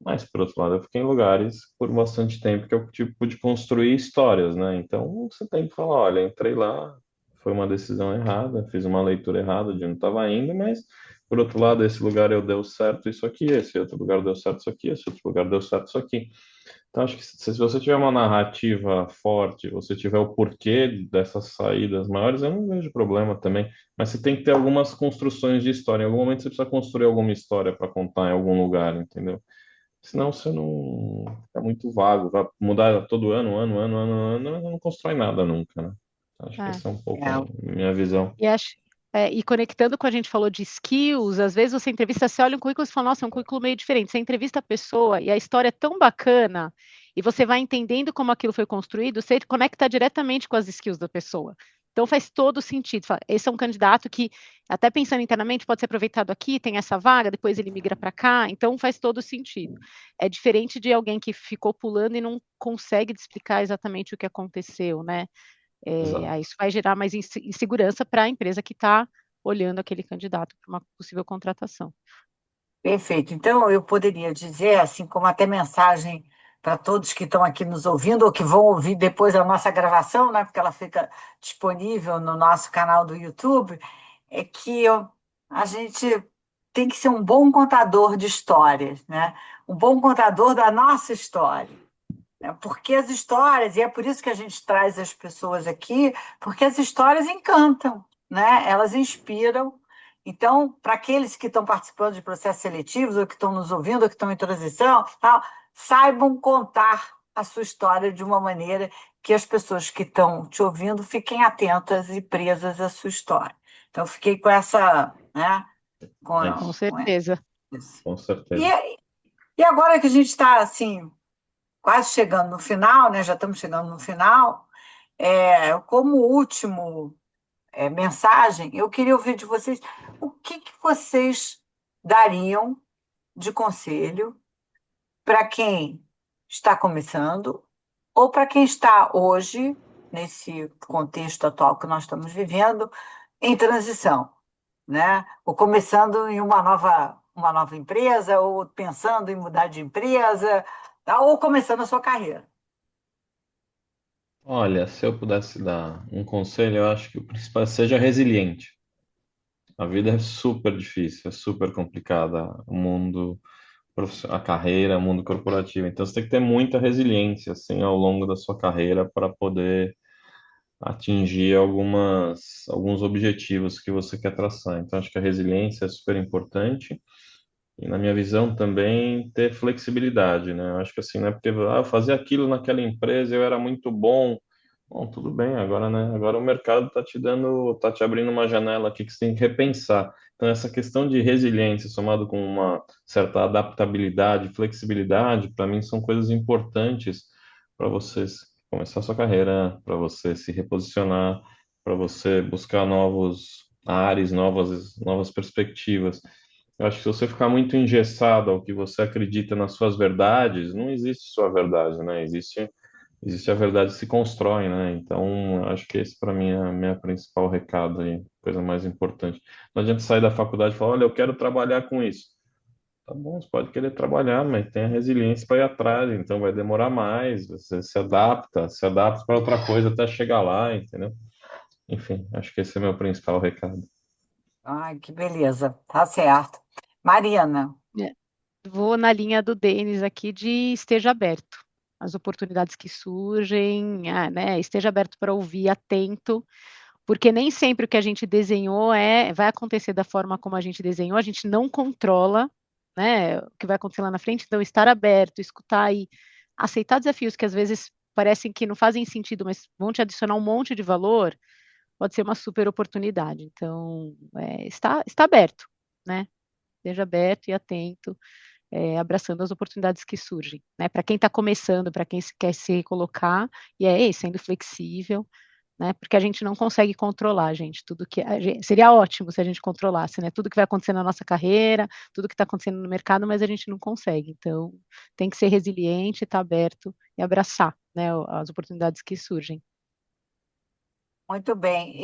Mas, por outro lado, eu fiquei em lugares por bastante tempo que eu pude construir histórias, né? Então, você tem que falar, olha, entrei lá, foi uma decisão errada, fiz uma leitura errada de onde estava indo, mas, por outro lado, esse lugar eu deu certo isso aqui, esse outro lugar deu certo isso aqui, esse outro lugar deu certo isso aqui. Então, acho que se você tiver uma narrativa forte, você tiver o porquê dessas saídas maiores, eu não vejo problema também. Mas você tem que ter algumas construções de história. Em algum momento você precisa construir alguma história para contar em algum lugar, entendeu? Senão você não fica muito vago, vai mudar todo ano, não constrói nada nunca, né? Acho que É. essa é um pouco a é, minha visão. E acho, e conectando com a gente falou de skills, às vezes você entrevista, você olha um currículo e fala, nossa, é um currículo meio diferente. Você entrevista a pessoa e a história é tão bacana, e você vai entendendo como aquilo foi construído, você conecta diretamente com as skills da pessoa. Então faz todo sentido. Fala, esse é um candidato que, até pensando internamente, pode ser aproveitado aqui, tem essa vaga, depois ele migra para cá, então faz todo sentido. É diferente de alguém que ficou pulando e não consegue te explicar exatamente o que aconteceu, né? Exato. Aí isso vai gerar mais insegurança para a empresa que está olhando aquele candidato para uma possível contratação. perfeito. Então, eu poderia dizer, assim como até mensagem para todos que estão aqui nos ouvindo ou que vão ouvir depois a nossa gravação, né? Porque ela fica disponível no nosso canal do YouTube, é que a gente tem que ser um bom contador de histórias, né? Um bom contador da nossa história. Né? Porque as histórias, e é por isso que a gente traz as pessoas aqui, porque as histórias encantam, né? Elas inspiram. Então, para aqueles que estão participando de processos seletivos, ou que estão nos ouvindo, ou que estão em transição, tal, saibam contar a sua história de uma maneira que as pessoas que estão te ouvindo fiquem atentas e presas à sua história. Então, fiquei com essa, né, É Com isso, com certeza. isso. com E, certeza. e agora que a gente está assim quase chegando no final, né? Já estamos chegando no final. Como último mensagem, eu queria ouvir de vocês o que vocês dariam de conselho para quem está começando ou para quem está hoje, nesse contexto atual que nós estamos vivendo, em transição, né? Ou começando em uma nova empresa, ou pensando em mudar de empresa, tá? Ou começando a sua carreira. Olha, se eu pudesse dar um conselho, eu acho que o principal é seja resiliente. A vida é super difícil, é super complicada. O mundo, a carreira, o mundo corporativo. Então você tem que ter muita resiliência assim ao longo da sua carreira para poder atingir alguns objetivos que você quer traçar. Então acho que a resiliência é super importante. E na minha visão também ter flexibilidade, né? Eu acho que assim, não é porque eu fazia aquilo naquela empresa, eu era muito bom. Bom, tudo bem, agora, né? Agora o mercado está te dando, tá te abrindo uma janela aqui que você tem que repensar. essa questão de resiliência, somado com uma certa adaptabilidade, flexibilidade, para mim são coisas importantes para você começar sua carreira, para você se reposicionar, para você buscar novos ares, novas perspectivas. Eu acho que se você ficar muito engessado ao que você acredita nas suas verdades, não existe sua verdade, né? Existe a verdade que se constrói, né? Então, acho que esse para mim é a minha principal recado aí, coisa mais importante. Não adianta sair da faculdade e falar, olha, eu quero trabalhar com isso. Tá bom, você pode querer trabalhar, mas tem a resiliência para ir atrás, então vai demorar mais, você se adapta para outra coisa até chegar lá, entendeu? Enfim, acho que esse é o meu principal recado. Ai, que beleza, tá certo. Marina, É, vou na linha do Denis aqui de esteja aberto. As oportunidades que surgem, né, esteja aberto para ouvir, atento, porque nem sempre o que a gente desenhou vai acontecer da forma como a gente desenhou, a gente não controla, né, o que vai acontecer lá na frente, então estar aberto, escutar e aceitar desafios que às vezes parecem que não fazem sentido, mas vão te adicionar um monte de valor, pode ser uma super oportunidade. Então, está aberto, né? Esteja aberto e atento, abraçando as oportunidades que surgem, né? Para quem está começando, para quem quer se colocar, sendo flexível, né? Porque a gente não consegue controlar, gente, tudo que seria ótimo se a gente controlasse, né? Tudo que vai acontecer na nossa carreira, tudo que está acontecendo no mercado, mas a gente não consegue. Então, tem que ser resiliente, estar aberto e abraçar, né, as oportunidades que surgem. muito bem.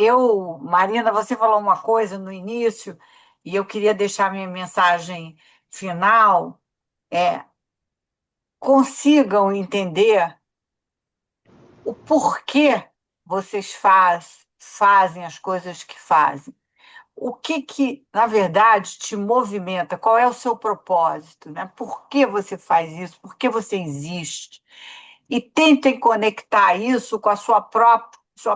Marina, você falou uma coisa no início e eu queria deixar minha mensagem final. É, consigam entender o porquê vocês fazem as coisas que fazem. O que, na verdade, te movimenta? Qual é o seu propósito, né? Por que você faz isso? Por que você existe? E tentem conectar isso com a sua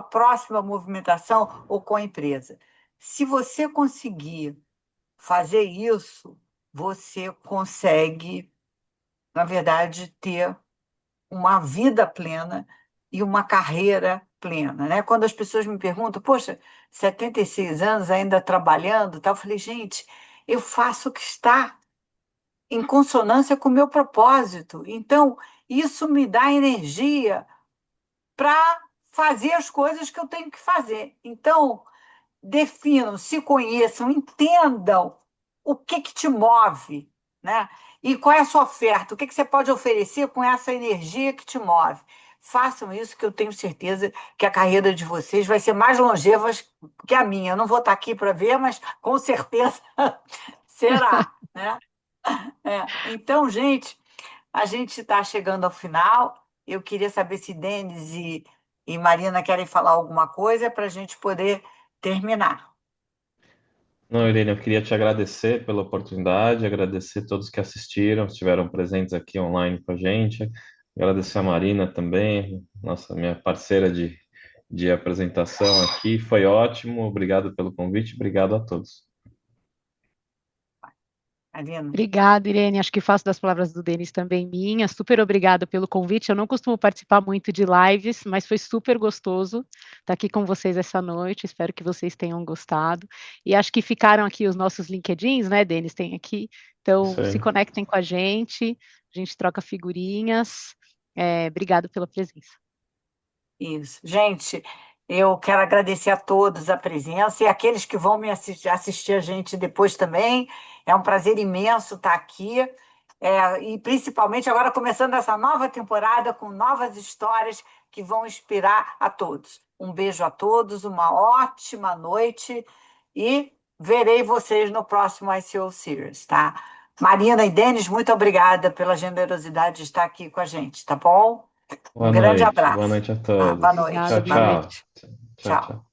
próxima movimentação ou com a empresa. Se você conseguir fazer isso, você consegue, na verdade, ter uma vida plena e uma carreira plena, né? Quando as pessoas me perguntam, poxa, 76 anos ainda trabalhando, tal, eu falei, gente, eu faço o que está em consonância com o meu propósito. Então, isso me dá energia para fazer as coisas que eu tenho que fazer. Então, definam, se conheçam, entendam o que te move, né? E qual é a sua oferta, o que você pode oferecer com essa energia que te move. Façam isso, que eu tenho certeza que a carreira de vocês vai ser mais longeva que a minha. Eu não vou estar aqui para ver, mas com certeza será, né? Então, gente, a gente está chegando ao final. Eu queria saber se Denis e Marina querem falar alguma coisa para a gente poder terminar. Não, Irene, eu queria te agradecer pela oportunidade, agradecer a todos que assistiram, estiveram presentes aqui online com a gente, agradecer a Marina também, nossa, minha parceira de apresentação aqui, foi ótimo, obrigado pelo convite, obrigado a todos. Marina? Obrigada, Irene. Acho que faço das palavras do Denis também minhas. Super obrigada pelo convite. Eu não costumo participar muito de lives, mas foi super gostoso estar aqui com vocês essa noite. Espero que vocês tenham gostado. E acho que ficaram aqui os nossos LinkedIns, né, Denis? Tem aqui. Isso Então, se aí. conectem com a gente troca figurinhas. Obrigado pela presença. Isso. Gente, eu quero agradecer a todos a presença e aqueles que vão me assistir a gente depois também. É um prazer imenso estar aqui. E principalmente agora começando essa nova temporada com novas histórias que vão inspirar a todos. Um beijo a todos, uma ótima noite e verei vocês no próximo ICO Series, tá? Marina e Denis, muito obrigada pela generosidade de estar aqui com a gente, tá bom? Um grande Boa abraço. noite a Tá, boa todos. noite. Obrigada, Tchau, boa Boa tchau. noite. noite. Tchau, Tchau. tchau.